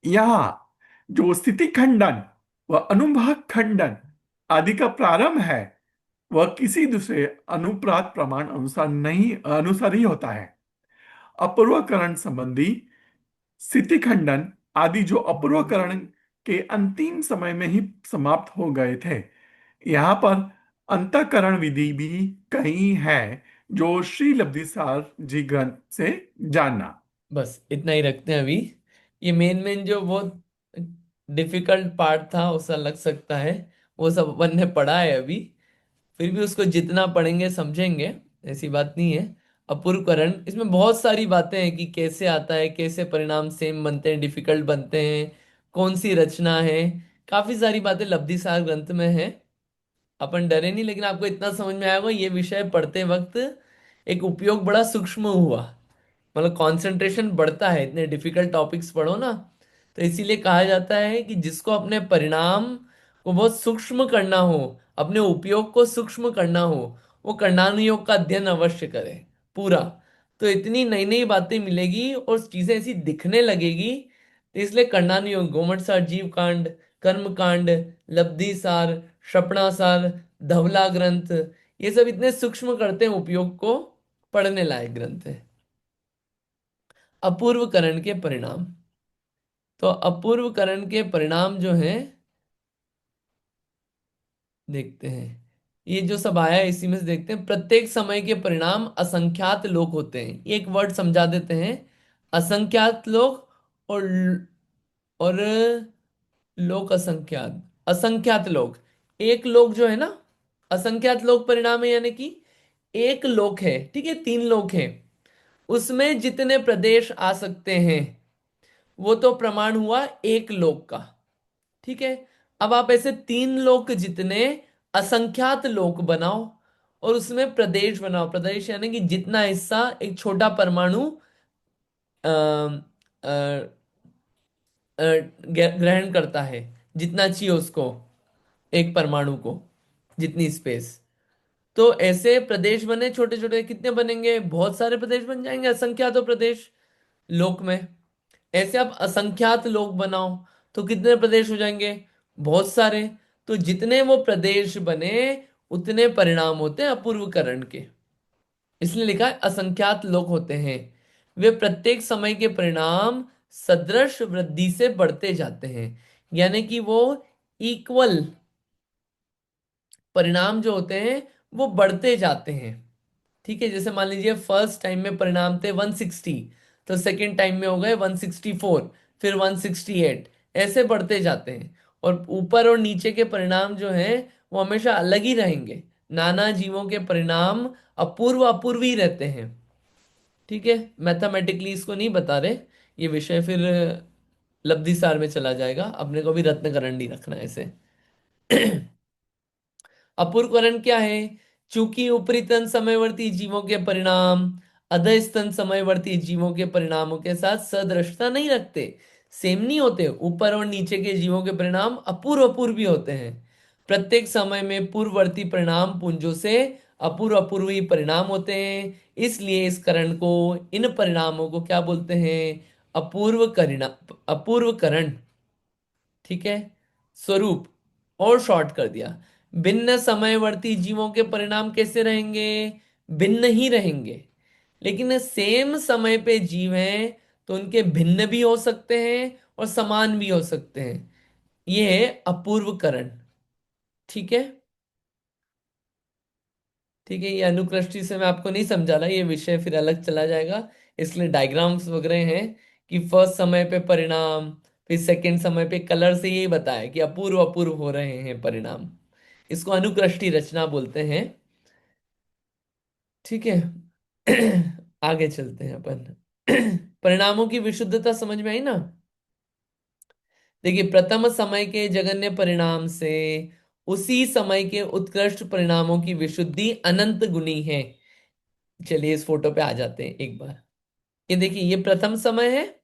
यहाँ जो स्थिति खंडन व अनुभाग खंडन आदि का प्रारंभ है वह किसी दूसरे अनुप्रात प्रमाण अनुसार ही होता है। अपूर्वकरण संबंधी स्थिति खंडन आदि जो अपूर्वकरण के अंतिम समय में ही समाप्त हो गए थे। यहाँ पर अंतःकरण विधि भी कहीं है जो श्री लब्धिसार जी ग्रंथ से जानना। बस इतना ही रखते हैं अभी। ये मेन मेन जो बहुत डिफिकल्ट पार्ट था उसका लग सकता है, वो सब अपन ने पढ़ा है अभी। फिर भी उसको जितना पढ़ेंगे समझेंगे, ऐसी बात नहीं है। अपूर्वकरण इसमें बहुत सारी बातें हैं कि कैसे आता है, कैसे परिणाम सेम बनते हैं, डिफिकल्ट बनते हैं, कौन सी रचना है। काफी सारी बातें लब्धिसार ग्रंथ में है। अपन डरे नहीं, लेकिन आपको इतना समझ में आया होगा ये विषय पढ़ते वक्त एक उपयोग बड़ा सूक्ष्म हुआ। मतलब कंसंट्रेशन बढ़ता है, इतने डिफिकल्ट टॉपिक्स पढ़ो ना। तो इसीलिए कहा जाता है कि जिसको अपने परिणाम को बहुत सूक्ष्म करना हो, अपने उपयोग को सूक्ष्म करना हो, वो करणानुयोग का अध्ययन अवश्य करे पूरा। तो इतनी नई नई बातें मिलेगी और चीजें ऐसी दिखने लगेगी। तो इसलिए करणानुयोग, गोमटसार जीव कांड, कर्म कांड, लब्धि सार, क्षपणासार, धवला ग्रंथ, ये सब इतने सूक्ष्म करते हैं उपयोग को, पढ़ने लायक ग्रंथ है। अपूर्वकरण के परिणाम। तो अपूर्वकरण के परिणाम जो हैं देखते हैं। ये जो सब आया है इसी में से देखते हैं। प्रत्येक समय के परिणाम असंख्यात लोक होते हैं। ये एक वर्ड समझा देते हैं। असंख्यात लोक और और लोक असंख्यात। असंख्यात लोक, एक लोक जो है ना, असंख्यात लोक परिणाम है, यानी कि एक लोक है, ठीक है, तीन लोक है, उसमें जितने प्रदेश आ सकते हैं वो तो प्रमाण हुआ एक लोक का। ठीक है। अब आप ऐसे तीन लोक जितने असंख्यात लोक बनाओ और उसमें प्रदेश बनाओ। प्रदेश यानी कि जितना हिस्सा एक छोटा परमाणु अ, अ, ग्रहण करता है, जितना चाहिए उसको, एक परमाणु को जितनी स्पेस। तो ऐसे प्रदेश बने छोटे छोटे, कितने बनेंगे, बहुत सारे प्रदेश बन जाएंगे, असंख्यात प्रदेश लोक में। ऐसे आप असंख्यात लोक बनाओ तो कितने प्रदेश हो जाएंगे, बहुत सारे। तो जितने वो प्रदेश बने उतने परिणाम होते हैं अपूर्वकरण के। इसलिए लिखा है असंख्यात लोक होते हैं। वे प्रत्येक समय के परिणाम सदृश वृद्धि से बढ़ते जाते हैं, यानी कि वो इक्वल परिणाम जो होते हैं वो बढ़ते जाते हैं। ठीक है। जैसे मान लीजिए फर्स्ट टाइम में परिणाम थे 160, तो सेकंड टाइम में हो गए 164, फिर 168, ऐसे बढ़ते जाते हैं। और ऊपर और नीचे के परिणाम जो हैं वो हमेशा अलग ही रहेंगे। नाना जीवों के परिणाम अपूर्व अपूर्व ही रहते हैं। ठीक है। मैथमेटिकली इसको नहीं बता रहे, ये विषय फिर लब्धि सार में चला जाएगा। अपने को भी रत्नकरण नहीं रखना है इसे। अपूर्वकरण क्या है? चूंकि ऊपरी तन समयवर्ती जीवों के परिणाम अधः स्तन समयवर्ती जीवों के परिणामों के साथ सदृशता नहीं रखते, सेम नहीं होते। ऊपर और नीचे के जीवों के परिणाम अपूर्व अपूर्व भी होते हैं। प्रत्येक समय में पूर्ववर्ती परिणाम पुंजों से अपूर्व अपूर्व ही परिणाम होते हैं। इसलिए इस करण को, इन परिणामों को क्या बोलते हैं? अपूर्व करण, अपूर्व करण। ठीक है। स्वरूप और शॉर्ट कर दिया। भिन्न समयवर्ती जीवों के परिणाम कैसे रहेंगे? भिन्न ही रहेंगे। लेकिन सेम समय पे जीव हैं तो उनके भिन्न भी हो सकते हैं और समान भी हो सकते हैं। ये है अपूर्वकरण। ठीक है। ठीक है। ये अनुकृष्टि से मैं आपको नहीं समझा रहा, ये विषय फिर अलग चला जाएगा। इसलिए डायग्राम्स वगैरह हैं कि फर्स्ट समय पे परिणाम, फिर सेकंड समय पे कलर से यही बताया कि अपूर्व अपूर्व हो रहे हैं परिणाम। इसको अनुकृष्टि रचना बोलते हैं। ठीक है। आगे चलते हैं अपन। परिणामों की विशुद्धता समझ में आई ना? देखिए, प्रथम समय के जगन्य परिणाम से उसी समय के उत्कृष्ट परिणामों की विशुद्धि अनंत गुनी है। चलिए इस फोटो पे आ जाते हैं एक बार। ये देखिए, ये प्रथम समय है।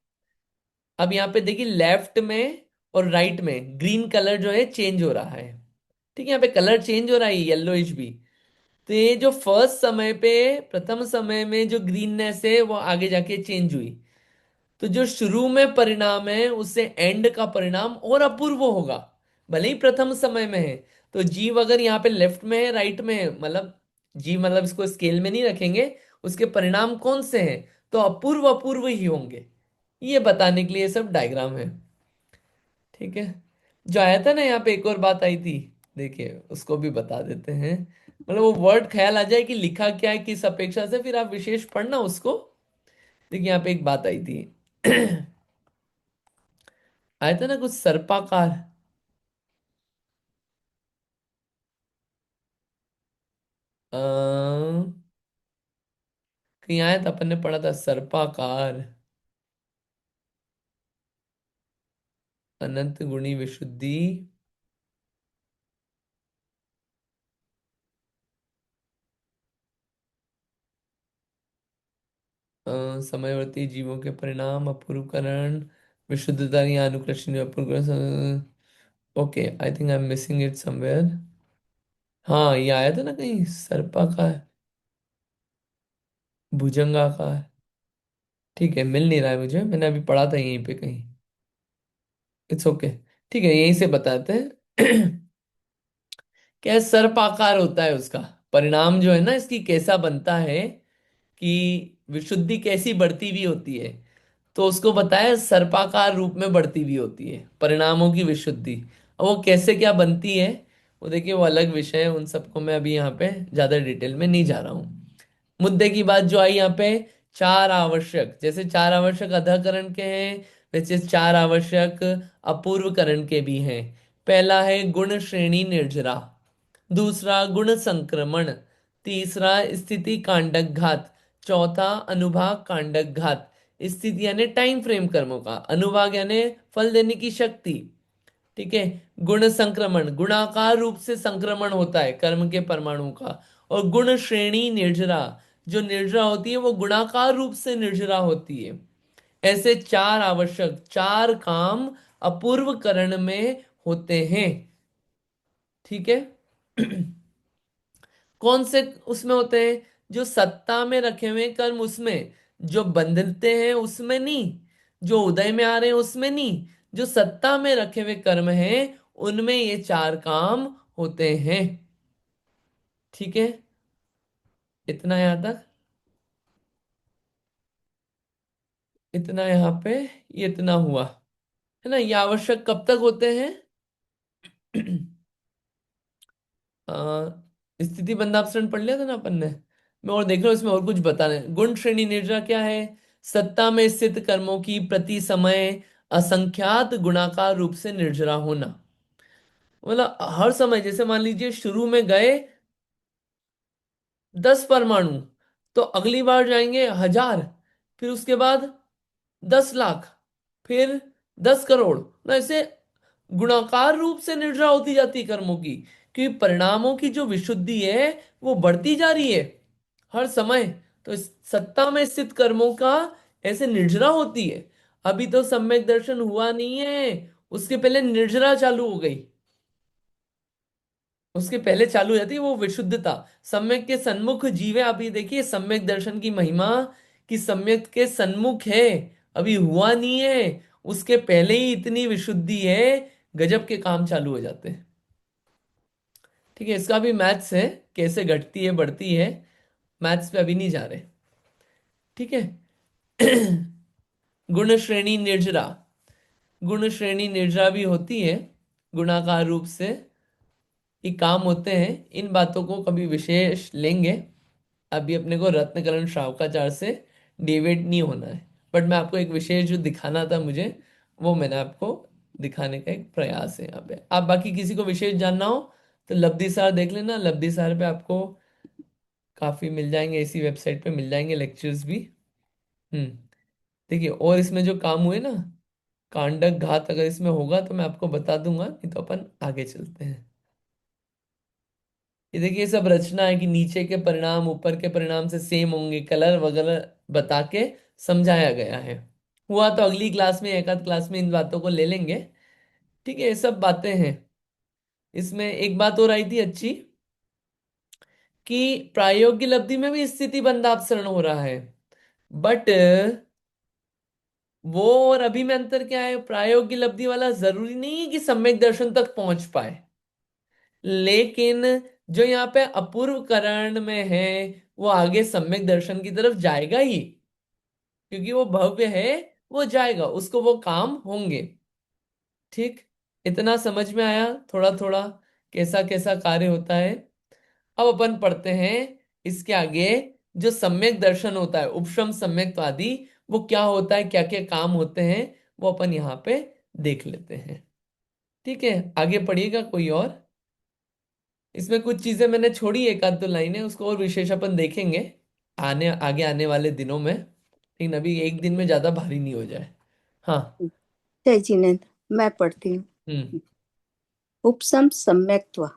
अब यहाँ पे देखिए लेफ्ट में और राइट में ग्रीन कलर जो है चेंज हो रहा है। ठीक है, यहाँ पे कलर चेंज हो रहा है, येलोइश भी। तो ये जो फर्स्ट समय पे, प्रथम समय में जो ग्रीननेस है वो आगे जाके चेंज हुई। तो जो शुरू में परिणाम है उससे एंड का परिणाम और अपूर्व होगा, भले ही प्रथम समय में है। तो जीव अगर यहाँ पे लेफ्ट में है, राइट में है, मतलब जीव, मतलब इसको स्केल में नहीं रखेंगे, उसके परिणाम कौन से हैं, तो अपूर्व अपूर्व ही होंगे। ये बताने के लिए ये सब डायग्राम है। ठीक है। जो आया था ना यहाँ पे, एक और बात आई थी, देखिए उसको भी बता देते हैं। मतलब वो वर्ड ख्याल आ जाए कि लिखा क्या है किस अपेक्षा से, फिर आप विशेष पढ़ना उसको। देखिए यहाँ पे एक बात आई थी। आया था ना कुछ सर्पाकार। कहीं आया था, अपन ने पढ़ा था सर्पाकार, अनंत गुणी विशुद्धि। समयवर्ती जीवों के परिणाम अपूर्वकरण, विशुद्धता या अनुकृष्ण अपूर्व। Okay, I think I am missing it somewhere. हाँ, ये आया था ना कहीं, सर्पाकार, भुजंगाकार। ठीक है, मिल नहीं रहा है मुझे, मैंने अभी पढ़ा था यहीं पे कहीं। It's okay. ठीक है, यहीं से बताते हैं। क्या सर्पाकार होता है उसका परिणाम जो है ना, इसकी कैसा बनता है, कि विशुद्धि कैसी बढ़ती हुई होती है। तो उसको बताया सर्पाकार रूप में बढ़ती हुई होती है परिणामों की विशुद्धि। अब वो कैसे क्या बनती है वो देखिए वो अलग विषय है, उन सबको मैं अभी यहाँ पे ज्यादा डिटेल में नहीं जा रहा हूँ। मुद्दे की बात जो आई यहाँ पे, चार आवश्यक, जैसे चार आवश्यक अधाकरण के हैं वैसे चार आवश्यक अपूर्वकरण के भी हैं। पहला है गुण श्रेणी निर्जरा, दूसरा गुण संक्रमण, तीसरा स्थिति कांडक घात, चौथा अनुभाग कांडक घात। स्थिति यानी टाइम फ्रेम कर्मों का, अनुभाग यानी फल देने की शक्ति। ठीक है। गुण संक्रमण, गुणाकार रूप से संक्रमण होता है कर्म के परमाणु का। और गुण श्रेणी निर्जरा, जो निर्जरा होती है वो गुणाकार रूप से निर्जरा होती है। ऐसे चार आवश्यक, चार काम अपूर्व करण में होते हैं। ठीक है। कौन से उसमें होते हैं? जो सत्ता में रखे हुए कर्म उसमें, जो बंधते हैं उसमें नहीं, जो उदय में आ रहे हैं उसमें नहीं, जो सत्ता में रखे हुए कर्म हैं उनमें ये चार काम होते हैं। ठीक है, इतना यहां तक, इतना यहां पे, ये इतना हुआ है ना। ये आवश्यक कब तक होते हैं? अ, स्थिति बंधापसरण पढ़ लिया था ना अपन ने। मैं और देख रहा हूँ इसमें और कुछ बताना है। गुण श्रेणी निर्जरा क्या है? सत्ता में स्थित कर्मों की प्रति समय असंख्यात गुणाकार रूप से निर्जरा होना। मतलब हर समय, जैसे मान लीजिए शुरू में गए 10 परमाणु, तो अगली बार जाएंगे 1000, फिर उसके बाद 10 लाख, फिर 10 करोड़, ना ऐसे गुणाकार रूप से निर्जरा होती जाती है कर्मों की। क्योंकि परिणामों की जो विशुद्धि है वो बढ़ती जा रही है हर समय। तो इस सत्ता में स्थित कर्मों का ऐसे निर्जरा होती है। अभी तो सम्यक दर्शन हुआ नहीं है, उसके पहले निर्जरा चालू हो गई। उसके पहले चालू हो जाती है वो विशुद्धता। सम्यक के सन्मुख जीवे, आप ये देखिए सम्यक दर्शन की महिमा कि सम्यक के सन्मुख है, अभी हुआ नहीं है, उसके पहले ही इतनी विशुद्धि है, गजब के काम चालू हो जाते हैं। ठीक है, इसका भी मैथ्स है, कैसे घटती है बढ़ती है, मैथ्स पे अभी नहीं जा रहे। ठीक है। गुण श्रेणी निर्जरा, गुण श्रेणी निर्जरा भी होती है, गुणाकार रूप से ये काम होते हैं। इन बातों को कभी विशेष लेंगे, अभी अपने को रत्नकरण श्रावकाचार्य से डिविएट नहीं होना है। बट मैं आपको एक विशेष जो दिखाना था मुझे, वो मैंने आपको दिखाने का एक प्रयास है यहाँ पे। आप बाकी किसी को विशेष जानना हो तो लब्धि सार देख लेना, लब्धि सार पे आपको काफी मिल जाएंगे, इसी वेबसाइट पे मिल जाएंगे लेक्चर्स भी। हम्म। देखिए और इसमें जो काम हुए ना, कांडक घात अगर इसमें होगा तो मैं आपको बता दूंगा, नहीं तो अपन आगे चलते हैं। ये देखिए सब रचना है कि नीचे के परिणाम ऊपर के परिणाम से सेम होंगे, कलर वगैरह बता के समझाया गया है। हुआ तो अगली क्लास में, एक आध क्लास में इन बातों को ले लेंगे। ठीक है, ये सब बातें हैं। इसमें एक बात और आई थी अच्छी, कि प्रायोगिक लब्धि में भी स्थिति बंधापसरण हो रहा है। बट वो और अभी में अंतर क्या है? प्रायोगिक लब्धि वाला जरूरी नहीं है कि सम्यक दर्शन तक पहुंच पाए, लेकिन जो यहाँ पे अपूर्व करण में है वो आगे सम्यक दर्शन की तरफ जाएगा ही, क्योंकि वो भव्य है, वो जाएगा, उसको वो काम होंगे। ठीक, इतना समझ में आया थोड़ा थोड़ा कैसा कैसा कार्य होता है। अब अपन पढ़ते हैं इसके आगे, जो सम्यक दर्शन होता है उपशम सम्यक आदि, वो क्या होता है, क्या क्या काम होते हैं, वो अपन यहाँ पे देख लेते हैं। ठीक है, आगे पढ़िएगा कोई और। इसमें कुछ चीजें मैंने छोड़ी, एक आध दो लाइनें, उसको और विशेष अपन देखेंगे आगे आने वाले दिनों में, लेकिन अभी एक दिन में ज्यादा भारी नहीं हो जाए। हाँ। जय जिनेन्द्र, मैं पढ़ती हूँ। हम्म। उपसम सम्यक्त्व,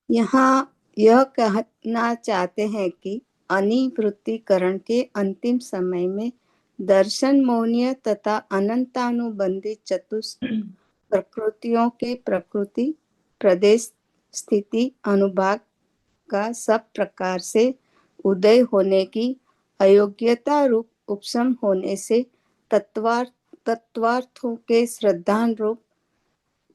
यहाँ यह कहना चाहते हैं कि अनिवृत्तिकरण के अंतिम समय में दर्शन मौनीय तथा अनंतानुबंधित चतुष्ट प्रकृतियों के प्रकृति, प्रदेश, स्थिति, अनुभाग का सब प्रकार से उदय होने की अयोग्यता रूप उपशम होने से तत्वार्थों के श्रद्धान रूप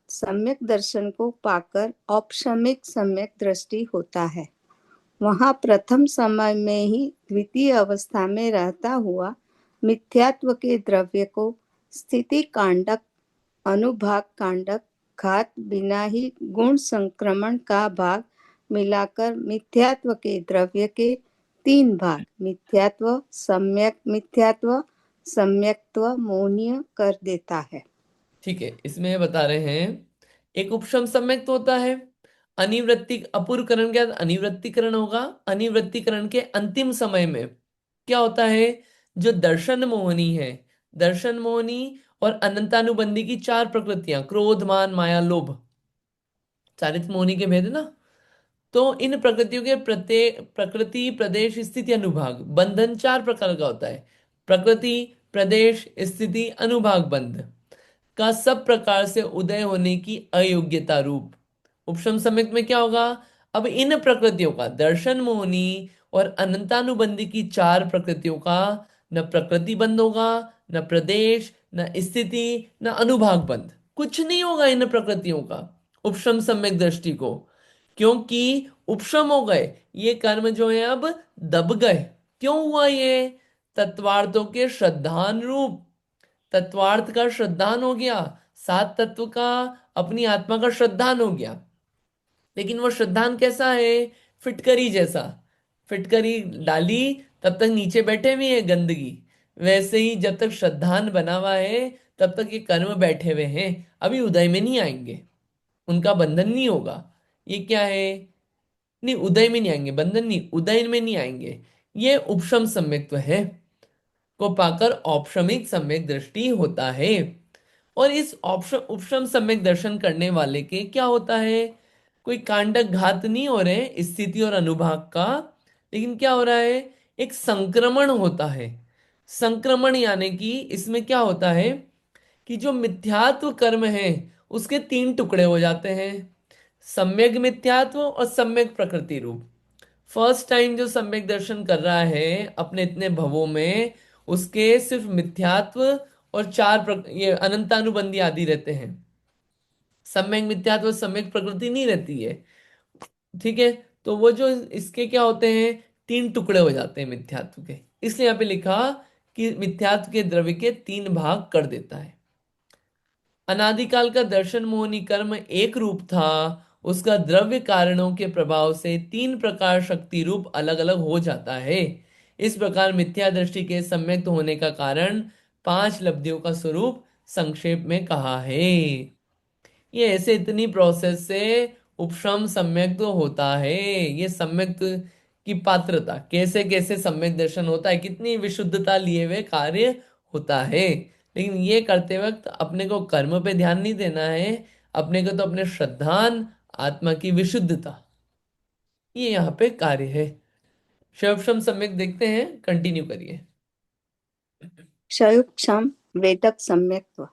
सम्यक दर्शन को पाकर औपशमिक सम्यक दृष्टि होता है। वहाँ प्रथम समय में ही द्वितीय अवस्था में रहता हुआ मिथ्यात्व के द्रव्य को स्थिति कांडक, अनुभाग कांडक, घात बिना ही गुण संक्रमण का भाग मिलाकर मिथ्यात्व के द्रव्य के तीन भाग मिथ्यात्व, सम्यक्त्व, मौनीय कर देता है। ठीक है, इसमें ये बता रहे हैं एक उपशम सम्यक्त होता है। अनिवृत्ति अपूर्वकरण के बाद अनिवृत्तिकरण होगा। अनिवृत्तिकरण के अंतिम समय में क्या होता है, जो दर्शन मोहनी है, दर्शन मोहनी और अनंतानुबंधी की चार प्रकृतियां क्रोध मान माया लोभ, चारित्र मोहनी के भेद ना। तो इन प्रकृतियों के प्रत्येक प्रकृति प्रदेश स्थिति अनुभाग बंधन चार प्रकार का होता है। प्रकृति प्रदेश स्थिति अनुभाग बंध का सब प्रकार से उदय होने की अयोग्यता रूप उपशम सम्यक में क्या होगा। अब इन प्रकृतियों का दर्शन मोहनी और अनंतानुबंधी की चार प्रकृतियों का न प्रकृति बंध होगा, न प्रदेश, न स्थिति, न अनुभाग बंध, कुछ नहीं होगा इन प्रकृतियों का उपशम सम्यक दृष्टि को, क्योंकि उपशम हो गए ये कर्म जो है अब दब गए। क्यों हुआ ये, तत्वार्थों के श्रद्धान रूप, तत्वार्थ का श्रद्धान हो गया, सात तत्व का अपनी आत्मा का श्रद्धान हो गया। लेकिन वो श्रद्धान कैसा है, फिटकरी जैसा, फिटकरी डाली तब तक नीचे बैठे हुए हैं गंदगी, वैसे ही जब तक श्रद्धान बना हुआ है तब तक ये कर्म बैठे हुए हैं, अभी उदय में नहीं आएंगे, उनका बंधन नहीं होगा। ये क्या है, नहीं उदय में नहीं आएंगे, बंधन नहीं, उदय में नहीं आएंगे। ये उपशम सम्यक्त्व है को पाकर औपशमिक सम्यक दृष्टि होता है। और इस ऑप्शन उपशम सम्यक दर्शन करने वाले के क्या होता है, कोई कांडक घात नहीं हो रहे स्थिति और अनुभाग का, लेकिन क्या हो रहा है, एक संक्रमण होता है। संक्रमण यानी कि इसमें क्या होता है कि जो मिथ्यात्व कर्म है उसके तीन टुकड़े हो जाते हैं, सम्यक मिथ्यात्व और सम्यक प्रकृति रूप। फर्स्ट टाइम जो सम्यक दर्शन कर रहा है अपने इतने भवों में, उसके सिर्फ मिथ्यात्व और ये अनंतानुबंधी आदि रहते हैं, सम्यक मिथ्यात्व सम्यक प्रकृति नहीं रहती है। ठीक है, तो वो जो इसके क्या होते हैं, तीन टुकड़े हो जाते हैं मिथ्यात्व के, इसलिए यहाँ पे लिखा कि मिथ्यात्व के द्रव्य के तीन भाग कर देता है। अनादिकाल का दर्शन मोहनी कर्म एक रूप था, उसका द्रव्य कारणों के प्रभाव से तीन प्रकार शक्ति रूप अलग अलग हो जाता है। इस प्रकार मिथ्या दृष्टि के सम्यक्त होने का कारण पांच लब्धियों का स्वरूप संक्षेप में कहा है। ये ऐसे इतनी प्रोसेस से उपशम सम्यक तो होता है। ये सम्यक की पात्रता कैसे कैसे सम्यक दर्शन होता है, कितनी विशुद्धता लिए हुए कार्य होता है। लेकिन ये करते वक्त अपने को कर्म पे ध्यान नहीं देना है, अपने को तो अपने श्रद्धान आत्मा की विशुद्धता, ये यहाँ पे कार्य है। शिवक्षम सम्यक देखते हैं, कंटिन्यू करिए। क्षयुक्षम वेदक सम्यक्त्व।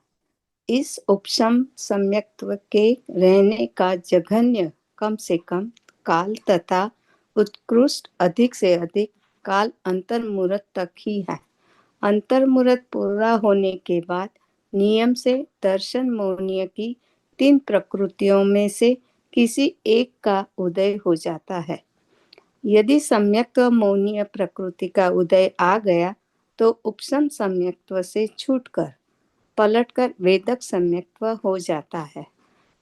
इस उपशम सम्यक्त्व के रहने का जघन्य कम से कम काल तथा उत्कृष्ट अधिक से अधिक काल अंतर्मुहूर्त तक ही है। अंतर्मुहूर्त पूरा होने के बाद नियम से दर्शन मोहनीय की तीन प्रकृतियों में से किसी एक का उदय हो जाता है। यदि सम्यक्त्व मौनीय प्रकृति का उदय आ गया तो उपशम सम्यक्त्व से छूटकर पलटकर वेदक सम्यक्त्व हो जाता है।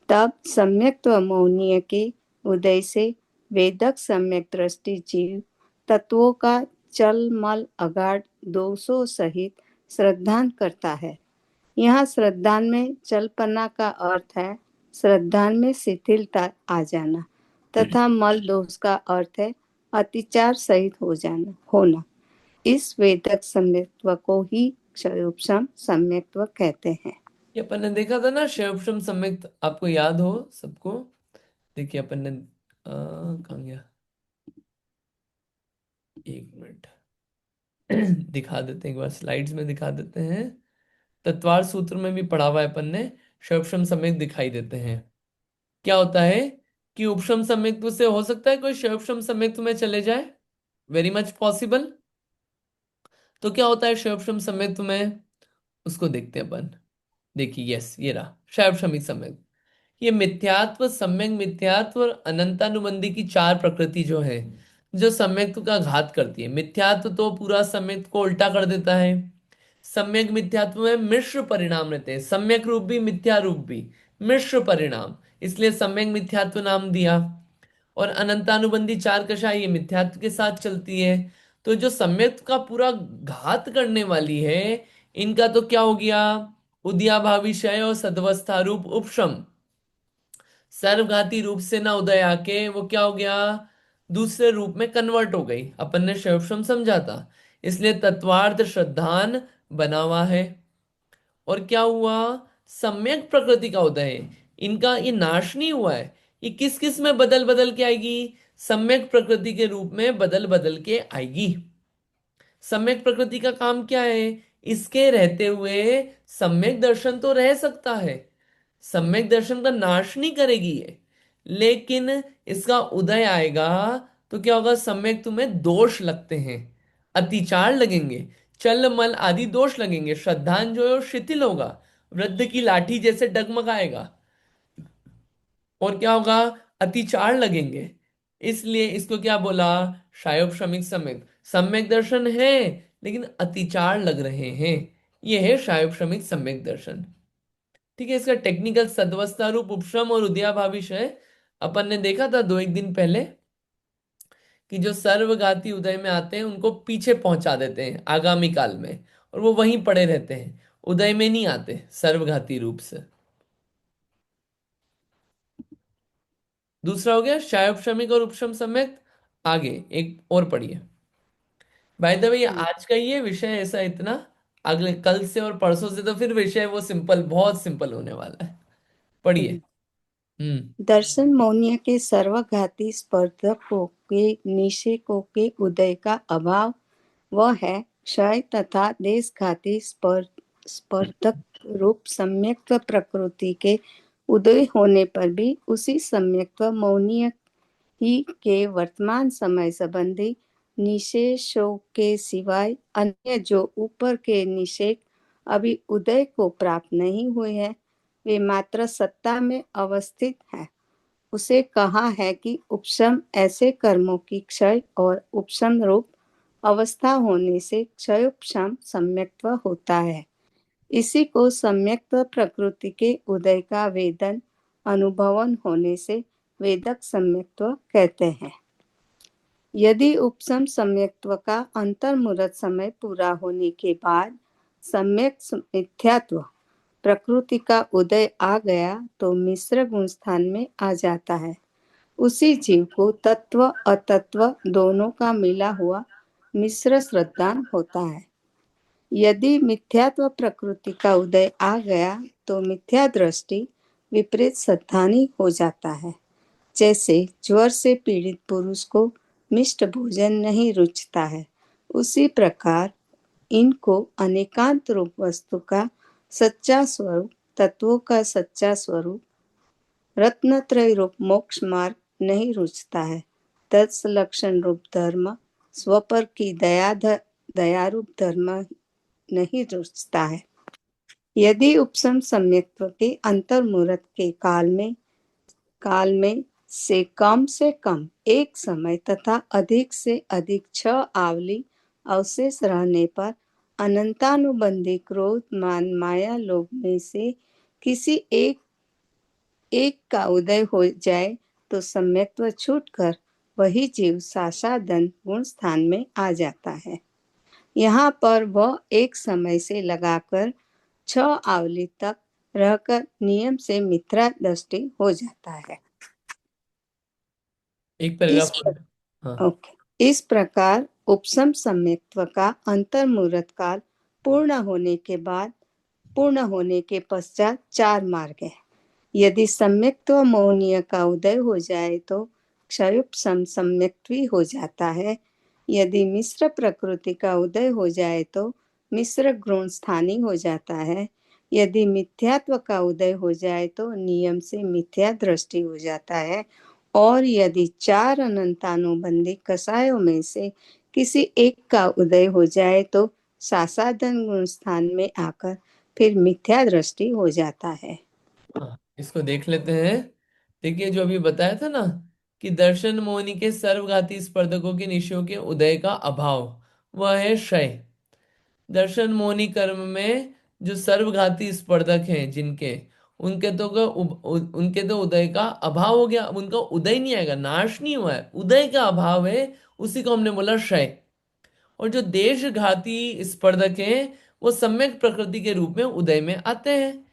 तब सम्यक्त्व मौनीय के उदय से वेदक सम्यक दृष्टि जीव तत्वों का चल मल अगाध दोषों सहित श्रद्धान करता है। यहाँ श्रद्धान में चलपना का अर्थ है श्रद्धान में शिथिलता आ जाना, तथा मल दोष का अर्थ है अतिचार सहित होना। इस वेदक सम्यक्त्व को ही क्षयोपशम सम्यक्त्व कहते हैं। ये अपन ने देखा था ना शिवक्षम सम्यक, आपको याद हो सबको। देखिए अपन ने कहाँ गया, एक मिनट दिखा देते हैं, एक बार स्लाइड्स में दिखा देते हैं। तत्वार सूत्र में भी पढ़ा हुआ है अपन ने, शिवक्षम सम्यक दिखाई देते हैं। क्या होता है कि उपशम सम्यक्त से हो सकता है कोई शिवक्षम सम्यक्त में चले जाए, वेरी मच पॉसिबल। तो क्या होता है शिवक्षम सम्यक्त में, उसको देखते हैं अपन। देखिए यस, ये रहा शिवक्षमिक सम्यक्त। ये मिथ्यात्व सम्यक मिथ्यात्व और अनंतानुबंधी की चार प्रकृति जो है, जो सम्यक्त्व का घात करती है। मिथ्यात्व तो पूरा सम्यक्त्व को उल्टा कर देता है। सम्यक मिथ्यात्व में मिश्र परिणाम रहते हैं, सम्यक रूप भी मिथ्या रूप भी। मिश्र परिणाम, इसलिए सम्यक मिथ्यात्व नाम दिया। और अनंतानुबंधी चार कषाय ये मिथ्यात्व के साथ चलती है। तो जो सम्यक का पूरा घात करने वाली है, इनका तो क्या हो गया, उद्याभावी क्षय और सदवस्था रूप उपशम, सर्वघाती रूप से ना उदय आके वो क्या हो गया, दूसरे रूप में कन्वर्ट हो गई। अपन ने क्षयोपशम समझा था, इसलिए तत्वार्थ श्रद्धान बना हुआ है। और क्या हुआ, सम्यक प्रकृति का उदय है। इनका ये नाश नहीं हुआ है, ये किस किस में बदल बदल के आएगी, सम्यक प्रकृति के रूप में बदल बदल के आएगी। सम्यक प्रकृति का काम क्या है, इसके रहते हुए सम्यक दर्शन तो रह सकता है, सम्यक दर्शन का नाश नहीं करेगी ये, लेकिन इसका उदय आएगा तो क्या होगा, सम्यक तुम्हें दोष लगते हैं, अतिचार लगेंगे, चल मल आदि दोष लगेंगे, श्रद्धान जो है वो शिथिल होगा, वृद्ध की लाठी जैसे डगमगाएगा, और क्या होगा, अतिचार लगेंगे। इसलिए इसको क्या बोला, शायोपशमिक सम्यक, सम्यक दर्शन है लेकिन अतिचार लग रहे हैं, ये है शायोपशमिक सम्यक दर्शन। ठीक है, इसका टेक्निकल सद्वस्था रूप उपशम और उदयाभाविश है। अपन ने देखा था दो एक दिन पहले कि जो सर्वघाती उदय में आते हैं उनको पीछे पहुंचा देते हैं आगामी काल में, और वो वहीं पड़े रहते हैं, उदय में नहीं आते सर्वघाती रूप से। दूसरा हो गया शायोपशमिक और उपशम सम्यक। आगे एक और पढ़िए। बाय द वे आज का ये विषय ऐसा इतना, अगले कल से और परसों से तो फिर विषय वो सिंपल, बहुत सिंपल होने वाला है। पढ़िए। दर्शन मौन्य के सर्वघाती स्पर्धकों के निषेकों के उदय का अभाव वह है क्षय तथा देशघाती स्पर्धक रूप सम्यक्त्व प्रकृति के उदय होने पर भी उसी सम्यक्त्व मौन्य ही के वर्तमान समय संबंधी निशेषों के सिवाय अन्य जो ऊपर के निषेक अभी उदय को प्राप्त नहीं हुए हैं, वे मात्र सत्ता में अवस्थित हैं। उसे कहा है कि उपशम ऐसे कर्मों की क्षय और उपशम रूप अवस्था होने से क्षयोपशम सम्यक्त्व होता है। इसी को सम्यक्त्व प्रकृति के उदय का वेदन अनुभवन होने से वेदक सम्यक्त्व कहते हैं। यदि उपशम सम्यक्त्व का अंतर्मुहूर्त समय पूरा होने के बाद सम्यक मिथ्यात्व प्रकृति का उदय आ गया तो मिश्र गुण स्थान में आ जाता है। उसी जीव को तत्व अतत्व दोनों का मिला हुआ मिश्र श्रद्धान होता है। यदि मिथ्यात्व प्रकृति का उदय आ गया तो मिथ्या दृष्टि विपरीत श्रद्धानी हो जाता है। जैसे ज्वर से पीड़ित पुरुष को मिष्ट भोजन नहीं रुचता है, उसी प्रकार इनको अनेकांत रूप वस्तु का सच्चा स्वरूप, तत्वों का सच्चा स्वरूप, रत्नत्रय रूप मोक्ष मार्ग नहीं रुचता है। 10 लक्षण रूप धर्म, स्वपर की दया रूप धर्म नहीं रुचता है। यदि उपशम सम्यक्त्व के अंतर्मुहूर्त के काल में से कम एक समय तथा अधिक से अधिक 6 आवली अवशेष रहने पर अनंतानुबंधी क्रोध मान माया लोभ में से किसी एक का उदय हो जाए तो सम्यक्त्व छूटकर वही जीव सासादन गुण स्थान में आ जाता है। यहाँ पर वह एक समय से लगाकर 6 आवली तक रहकर नियम से मिथ्या दृष्टि हो जाता है। एक पैराग्राफ हाँ। इस प्रकार उपशम सम्यक्त्व का अंतर्मुहूर्त काल पूर्ण होने के पश्चात 4 मार्ग है। यदि सम्यक्त्व मौनीय का उदय हो जाए तो क्षयोपशम सम्यक्त्वी हो जाता है। यदि मिश्र प्रकृति का उदय हो जाए तो मिश्र गुण स्थानी हो जाता है। यदि मिथ्यात्व का उदय हो जाए तो नियम से मिथ्या दृष्टि हो जाता है। और यदि 4 अनंतानुबंधी कषायों में से किसी एक का उदय हो जाए तो सासादन गुण स्थान में आकर फिर मिथ्या दृष्टि हो जाता है। इसको देख लेते हैं। देखिए जो अभी बताया था ना कि दर्शन मोहिनी के सर्वघाती स्पर्धकों के निश्चयों के उदय का अभाव वह है क्षय। दर्शन मोहिनी कर्म में जो सर्वघाती स्पर्धक हैं जिनके, उनके तो उनके तो उदय का अभाव हो गया। अब उनका उदय नहीं आएगा, नाश नहीं हुआ है, उदय का अभाव है, उसी को हमने बोला क्षय। और जो देशघाती स्पर्धक हैं वो सम्यक प्रकृति के रूप में उदय में आते हैं।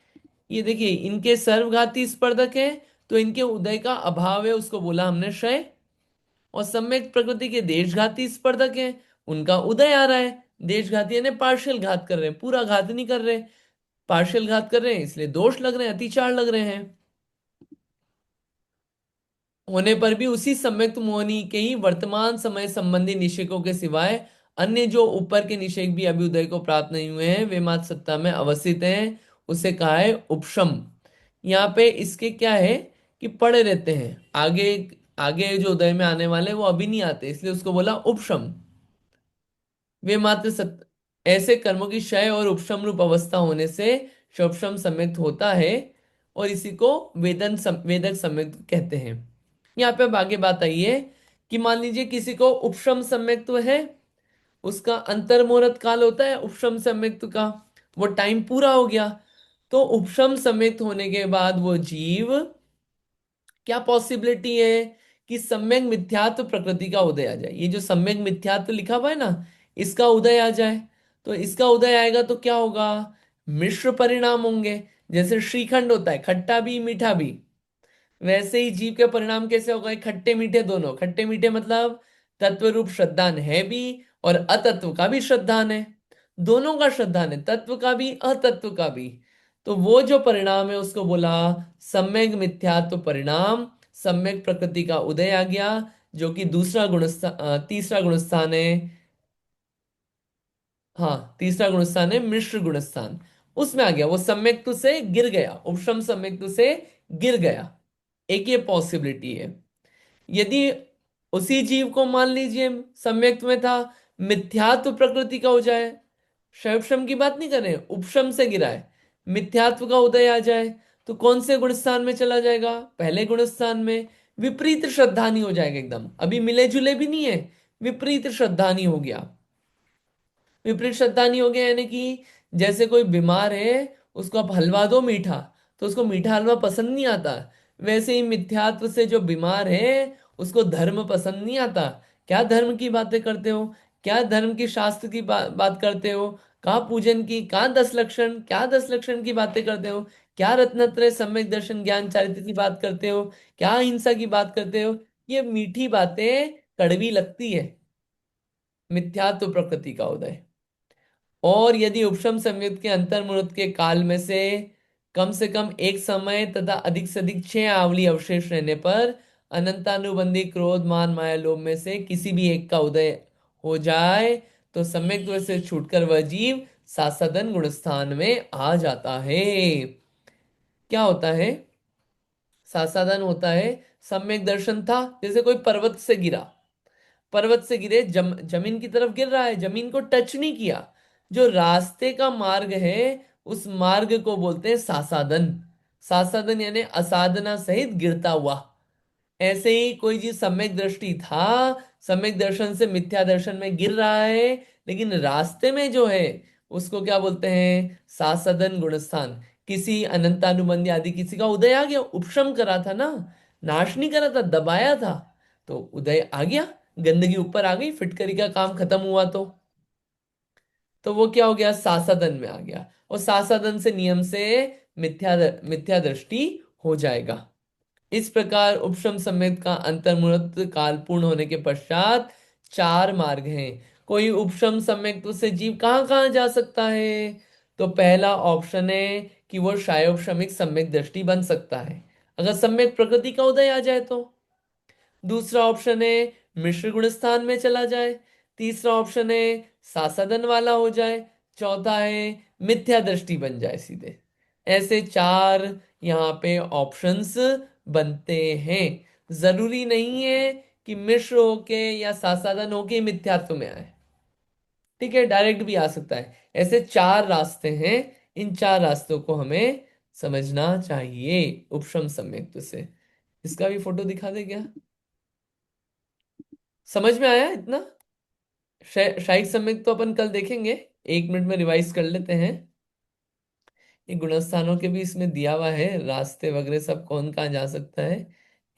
ये देखिए, इनके सर्वघाती स्पर्धक हैं तो इनके उदय का अभाव है, उसको बोला हमने क्षय। और सम्यक प्रकृति के देशघाती स्पर्धक हैं, उनका उदय आ रहा है। देशघाती यानी पार्शियल घात कर रहे हैं, पूरा घात नहीं कर रहे, पार्शियल घात कर रहे हैं, इसलिए दोष लग रहे हैं, अतिचार लग रहे हैं। होने पर भी उसी सम्यक्त मोहनी के ही वर्तमान समय संबंधी निषेकों के सिवाय अन्य जो ऊपर के निषेक भी अभ्युदय को प्राप्त नहीं हुए हैं वे मात्र सत्ता में अवस्थित हैं, उसे कहा है उपशम। यहाँ पे इसके क्या है कि पड़े रहते हैं, आगे आगे जो उदय में आने वाले हैं, वो अभी नहीं आते, इसलिए उसको बोला उपशम। वे मात्र ऐसे कर्मों की क्षय और उपशम रूप अवस्था होने से शोभशम सम्यक्त होता है, और इसी को वेदक सम्यक्त कहते हैं। यहाँ पे अब आगे बात आई है कि मान लीजिए किसी को उपशम सम्यक्त है, उसका अंतर्मुहूर्त काल होता है उपशम सम्यक्त का, वो टाइम पूरा हो गया, तो उपशम सम्यक्त होने के बाद वो जीव, क्या पॉसिबिलिटी है कि सम्यक मिथ्यात्व प्रकृति का उदय आ जाए। ये जो सम्यक मिथ्यात्व लिखा हुआ है ना, इसका उदय आ जाए। तो इसका उदय आएगा तो क्या होगा, मिश्र परिणाम होंगे। जैसे श्रीखंड होता है, खट्टा भी मीठा भी, वैसे ही जीव के परिणाम कैसे होगा, खट्टे मीठे दोनों। खट्टे मीठे मतलब तत्व रूप श्रद्धान है भी और अतत्व का भी श्रद्धान है, दोनों का श्रद्धान है, तत्व का भी अतत्व का भी। तो वो जो परिणाम है उसको बोला सम्यक मिथ्यात्व परिणाम, सम्यक प्रकृति का उदय आ गया, जो कि दूसरा गुणस्थान, तीसरा गुणस्थान है। हाँ, तीसरा गुणस्थान है मिश्र गुणस्थान, उसमें आ गया, वो सम्यक्तु से गिर गया, उपशम सम्यक्तु से गिर गया। एक ये पॉसिबिलिटी है। यदि उसी जीव को मान लीजिए सम्यक्त में था, मिथ्यात्व प्रकृति का हो जाए, शैवशम की बात नहीं कर रहे हैं, उपशम से गिरा है, मिथ्यात्व का उदय आ जाए, तो कौन से गुण स्थान में चला जाएगा, पहले गुण स्थान में। विपरीत श्रद्धानी हो जाएगा एकदम, अभी मिले जुले भी नहीं है, विपरीत श्रद्धानी हो गया। विपरीत श्रद्धानी हो गया यानी कि जैसे कोई बीमार है, उसको आप हलवा दो मीठा, तो उसको मीठा हलवा पसंद नहीं आता। वैसे ही मिथ्यात्व से जो बीमार है, उसको धर्म पसंद नहीं आता। क्या धर्म की बातें करते हो, क्या धर्म की शास्त्र की बात करते हो, कहाँ पूजन की, कहाँ 10 लक्षण, क्या 10 लक्षण की बातें करते हो, क्या रत्नत्रय सम्यक दर्शन ज्ञान चारित्र की बात करते हो, क्या अहिंसा की बात करते हो। ये मीठी बातें कड़वी लगती है, मिथ्यात्व प्रकृति का उदय। और यदि उपशम संयुक्त के अंतर्मुहूर्त के काल में से कम एक समय तथा अधिक से अधिक 6 आवली अवशेष रहने पर अनंतानुबंधी क्रोध मान माया लोभ में से किसी भी एक का उदय हो जाए, तो सम्यक द्वय से छूटकर वह जीव सासदन गुणस्थान में आ जाता है। क्या होता है, सासाधन होता है, सम्यक दर्शन था, जैसे कोई पर्वत से गिरा, पर्वत से गिरे, जमीन की तरफ गिर रहा है, जमीन को टच नहीं किया, जो रास्ते का मार्ग है उस मार्ग को बोलते हैं सासादन। सासादन यानी असाधना सहित गिरता हुआ। ऐसे ही कोई जी सम्यक दृष्टि था, सम्यक दर्शन से मिथ्या दर्शन में गिर रहा है, लेकिन रास्ते में जो है उसको क्या बोलते हैं, सासदन गुणस्थान। किसी अनंतानुबंधी आदि किसी का उदय आ गया, उपशम करा था ना, नाश नहीं करा था, दबाया था, तो उदय आ गया, गंदगी ऊपर आ गई, फिटकरी का काम खत्म हुआ, तो वो क्या हो गया, सासादन में आ गया, और सासादन से नियम से मिथ्या मिथ्या दृष्टि हो जाएगा। इस प्रकार उपशम सम्यक का अंतर्मुहूर्त काल पूर्ण होने के पश्चात 4 मार्ग हैं। कोई उपशम सम्यक से जीव कहाँ कहाँ जा सकता है, तो पहला ऑप्शन है कि वो शायोपशमिक सम्यक दृष्टि बन सकता है, अगर सम्यक प्रकृति का उदय आ जाए तो। दूसरा ऑप्शन है मिश्र गुण स्थान में चला जाए। तीसरा ऑप्शन है सासाधन वाला हो जाए। चौथा है मिथ्या दृष्टि बन जाए सीधे। ऐसे 4 यहाँ पे ऑप्शंस बनते हैं। जरूरी नहीं है कि मिश्र होके या सासाधन होके मिथ्यात्व में आए, ठीक है, डायरेक्ट भी आ सकता है। ऐसे 4 रास्ते हैं, इन 4 रास्तों को हमें समझना चाहिए उपशम सम्यक से। इसका भी फोटो दिखा दे क्या, समझ में आया इतना। शायद सम्यक तो अपन कल देखेंगे, 1 मिनट में रिवाइज कर लेते हैं ये गुणस्थानों के भी इसमें दिया हुआ है, रास्ते वगैरह सब, कौन कहाँ जा सकता है,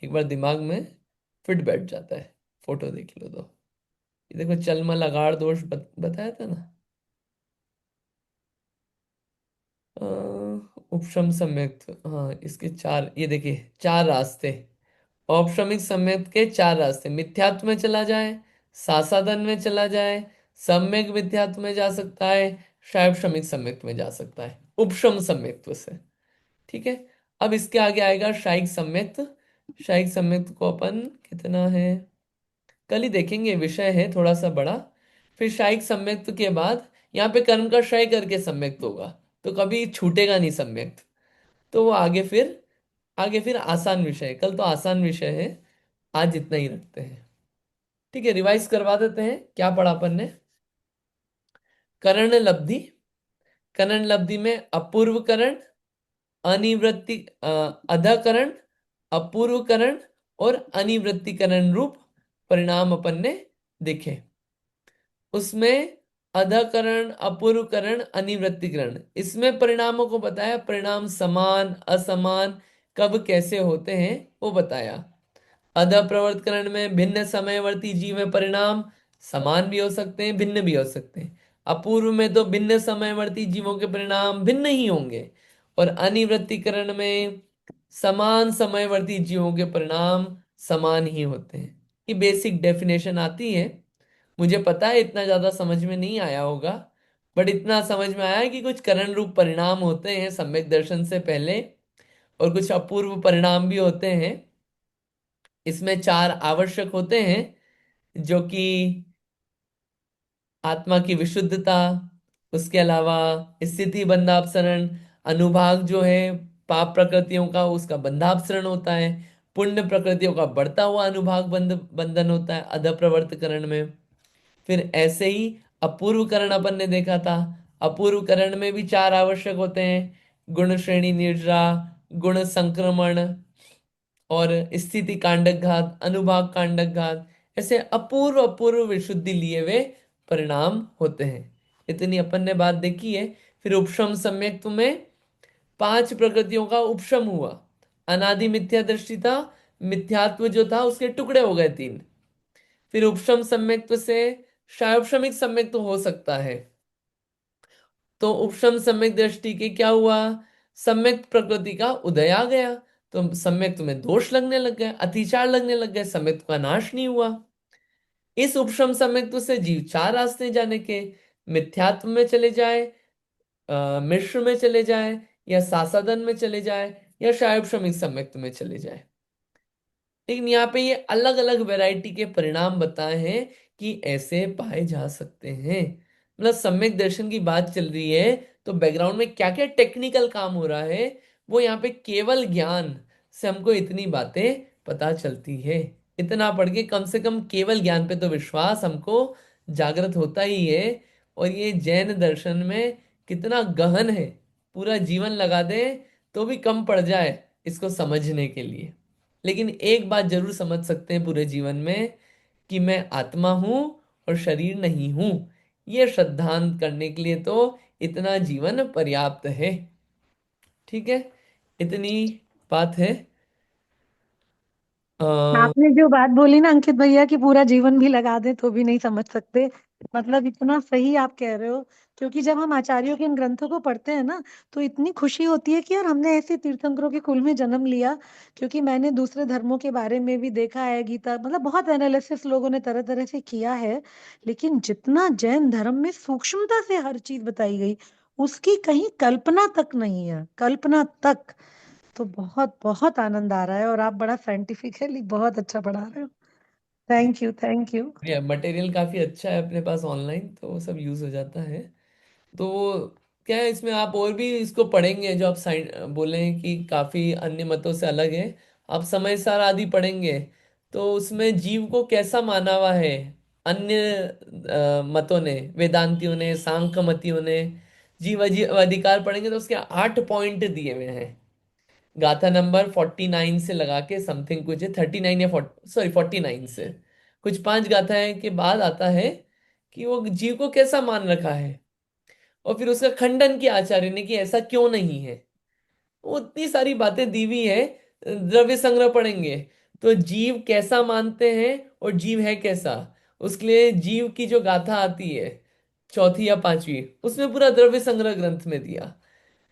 एक बार दिमाग में फिट बैठ जाता है, फोटो देख लो तो। ये देखो चलमल अगाड़ दोष बताया था ना। अ, उपशम सम्यक, हाँ इसके चार, ये देखिए चार रास्ते, औपशमिक सम्यक के चार रास्ते, मिथ्यात्व में चला जाए, सासादन में चला जाए, सम्यक मिथ्यात्व में जा सकता है, शायपशमिक सम्यक में जा सकता है उपशम सम्यक्त्व से। ठीक है। अब इसके आगे आएगा शायिक सम्यक्त। शायिक सम्यक्त को अपन कितना है कल ही देखेंगे, विषय है थोड़ा सा बड़ा। फिर शायिक सम्यक्त के बाद यहाँ पे कर्म का क्षय करके सम्यक्त होगा, तो कभी छूटेगा नहीं सम्यक्त। तो वो आगे फिर आसान विषय है, कल तो आसान विषय है, आज इतना ही रखते हैं। ठीक है, रिवाइज करवा देते हैं क्या पढ़ा अपन ने। करण लब्धि, करण लब्धि में अपूर्व करण, अनिवृत्ति अधकरण, अपूर्वकरण और अनिवृत्तिकरण रूप परिणाम अपन ने देखे। उसमें अधकरण, अपूर्वकरण, अनिवृत्तिकरण, इसमें परिणामों को बताया, परिणाम समान असमान कब कैसे होते हैं वो बताया। अध प्रवर्तकरण में भिन्न समयवर्ती जीव में परिणाम समान भी हो सकते हैं, भिन्न भी हो सकते हैं। अपूर्व में तो भिन्न समयवर्ती जीवों के परिणाम भिन्न ही होंगे, और अनिवृत्तिकरण में समान समयवर्ती जीवों के परिणाम समान ही होते हैं। ये बेसिक डेफिनेशन आती है। मुझे पता है इतना ज्यादा समझ में नहीं आया होगा, बट इतना समझ में आया कि कुछ करण रूप परिणाम होते हैं सम्यक दर्शन से पहले, और कुछ अपूर्व परिणाम भी होते हैं। इसमें चार आवश्यक होते हैं, जो कि आत्मा की विशुद्धता, उसके अलावा स्थिति बंधापसरण, अनुभाग जो है पाप प्रकृतियों का उसका बंधापसरण होता है, पुण्य प्रकृतियों का बढ़ता हुआ अनुभाग बंधन होता है अध प्रवर्तकरण में। फिर ऐसे ही अपूर्वकरण अपन ने देखा था, अपूर्वकरण में भी चार आवश्यक होते हैं, गुण श्रेणी निर्जरा, गुण संक्रमण और स्थिति कांडक घात, अनुभाग कांडक घात, ऐसे अपूर्व अपूर्व विशुद्धि लिए हुए परिणाम होते हैं। इतनी अपन ने बात देखी है। फिर उपशम सम्यक्त्व में पांच प्रकृतियों का उपशम हुआ, अनादि मिथ्या दृष्टि था, मिथ्यात्व जो था उसके टुकड़े हो गए तीन। फिर उपशम सम्यक्त्व से शायोपशमिक सम्यक्त्व हो सकता है, तो उपशम सम्यक दृष्टि के क्या हुआ, सम्यक प्रकृति का उदय आ गया, तो सम्यक में दोष लगने लग गए, अतिचार लगने लग गए, सम्यक का नाश नहीं हुआ। इस उपशम सम्यक्त्व से जीव चार रास्ते जाने के, मिथ्यात्व में चले जाए, मिश्र में चले जाए, या सासादन में चले जाए, या शायोपशमिक सम्यक्त्व में चले जाए। लेकिन यहाँ पे ये अलग अलग वैरायटी के परिणाम बताए हैं कि ऐसे पाए जा सकते हैं। मतलब सम्यक दर्शन की बात चल रही है, तो बैकग्राउंड में क्या क्या टेक्निकल काम हो रहा है, वो यहाँ पे केवल ज्ञान से हमको इतनी बातें पता चलती है। इतना पढ़ के कम से कम केवल ज्ञान पे तो विश्वास हमको जागृत होता ही है। और ये जैन दर्शन में कितना गहन है, पूरा जीवन लगा दे तो भी कम पड़ जाए इसको समझने के लिए। लेकिन एक बात जरूर समझ सकते हैं पूरे जीवन में, कि मैं आत्मा हूं और शरीर नहीं हूं, ये श्रद्धांत करने के लिए तो इतना जीवन पर्याप्त है। ठीक है, इतनी बात है। आ, आपने जो बात बोली ना अंकित भैया कि पूरा जीवन भी लगा दे तो भी नहीं समझ सकते, मतलब इतना सही आप कह रहे हो। क्योंकि जब हम आचार्यों के इन ग्रंथों को पढ़ते हैं ना, तो इतनी खुशी होती है कि यार हमने ऐसे तीर्थंकरों के कुल में जन्म लिया। क्योंकि मैंने दूसरे धर्मों के बारे में भी देखा है, गीता मतलब बहुत एनालिसिस लोगों ने तरह तरह से किया है। लेकिन जितना जैन धर्म में सूक्ष्मता से हर चीज बताई गई, उसकी कहीं कल्पना तक नहीं है, कल्पना तक। तो बहुत बहुत आनंद आ रहा है, और आप बड़ा साइंटिफिकली बहुत अच्छा पढ़ा रहे हो। Thank you, thank you. Material काफी अच्छा है अपने पास ऑनलाइन, तो वो सब यूज हो जाता है। तो वो क्या है, इसमें आप और भी इसको पढ़ेंगे, जो आप साइंस बोले हैं कि काफी अन्य मतों से अलग है, आप समय सार आदि पढ़ेंगे, तो उसमें जीव को कैसा माना हुआ है अन्य मतों ने, वेदांतियों ने, सांख्यमतियों ने। जीव अधिकार पढ़ेंगे तो उसके 8 पॉइंट दिए हुए हैं, गाथा नंबर 49 से लगा के समथिंग कुछ है, 39 या 40, सॉरी 49 से कुछ पांच गाथाएं के बाद आता है कि वो जीव को कैसा मान रखा है। और फिर उसका खंडन किया आचार्य ने कि ऐसा क्यों नहीं है। वो इतनी सारी बातें दी हुई है। द्रव्य संग्रह पढ़ेंगे तो जीव कैसा मानते हैं और जीव है कैसा, उसके लिए जीव की जो गाथा आती है चौथी या पांचवी, उसमें पूरा द्रव्य संग्रह ग्रंथ में दिया।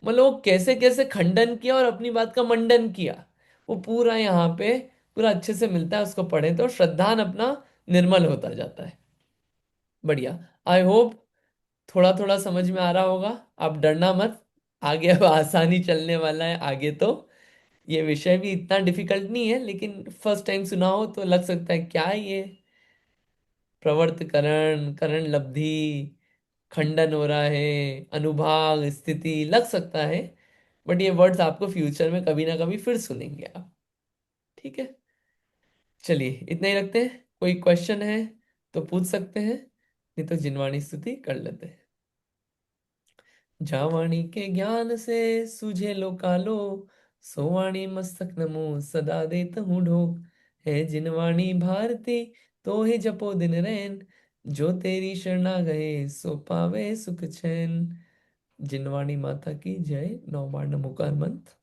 मतलब वो कैसे कैसे खंडन किया और अपनी बात का मंडन किया, वो पूरा यहाँ पे पूरा अच्छे से मिलता है। उसको पढ़े तो श्रद्धान अपना निर्मल होता जाता है। बढ़िया। आई होप थोड़ा थोड़ा समझ में आ रहा होगा। आप डरना मत, आगे अब आसानी चलने वाला है आगे तो। ये विषय भी इतना डिफिकल्ट नहीं है, लेकिन फर्स्ट टाइम सुना हो तो लग सकता है क्या है ये, प्रवर्तकरण, करण लब्धि, खंडन हो रहा है, अनुभाग, स्थिति लग सकता है। बट ये वर्ड्स आपको फ्यूचर में कभी ना कभी फिर सुनेंगे आप। ठीक है, चलिए इतना ही रखते हैं। कोई क्वेश्चन है तो पूछ सकते हैं, नहीं तो जिनवाणी स्तुति कर लेते हैं। जावाणी के ज्ञान से सूझे लो कालो, सोवाणी मस्तक नमो सदा देत हूँ ढोक। है जिनवाणी भारती तो ही जपो दिन रैन, जो तेरी शरणा गए सो पावे सुख चैन। जिनवाणी माता की जय। 9 बार नमोकार मंत्र।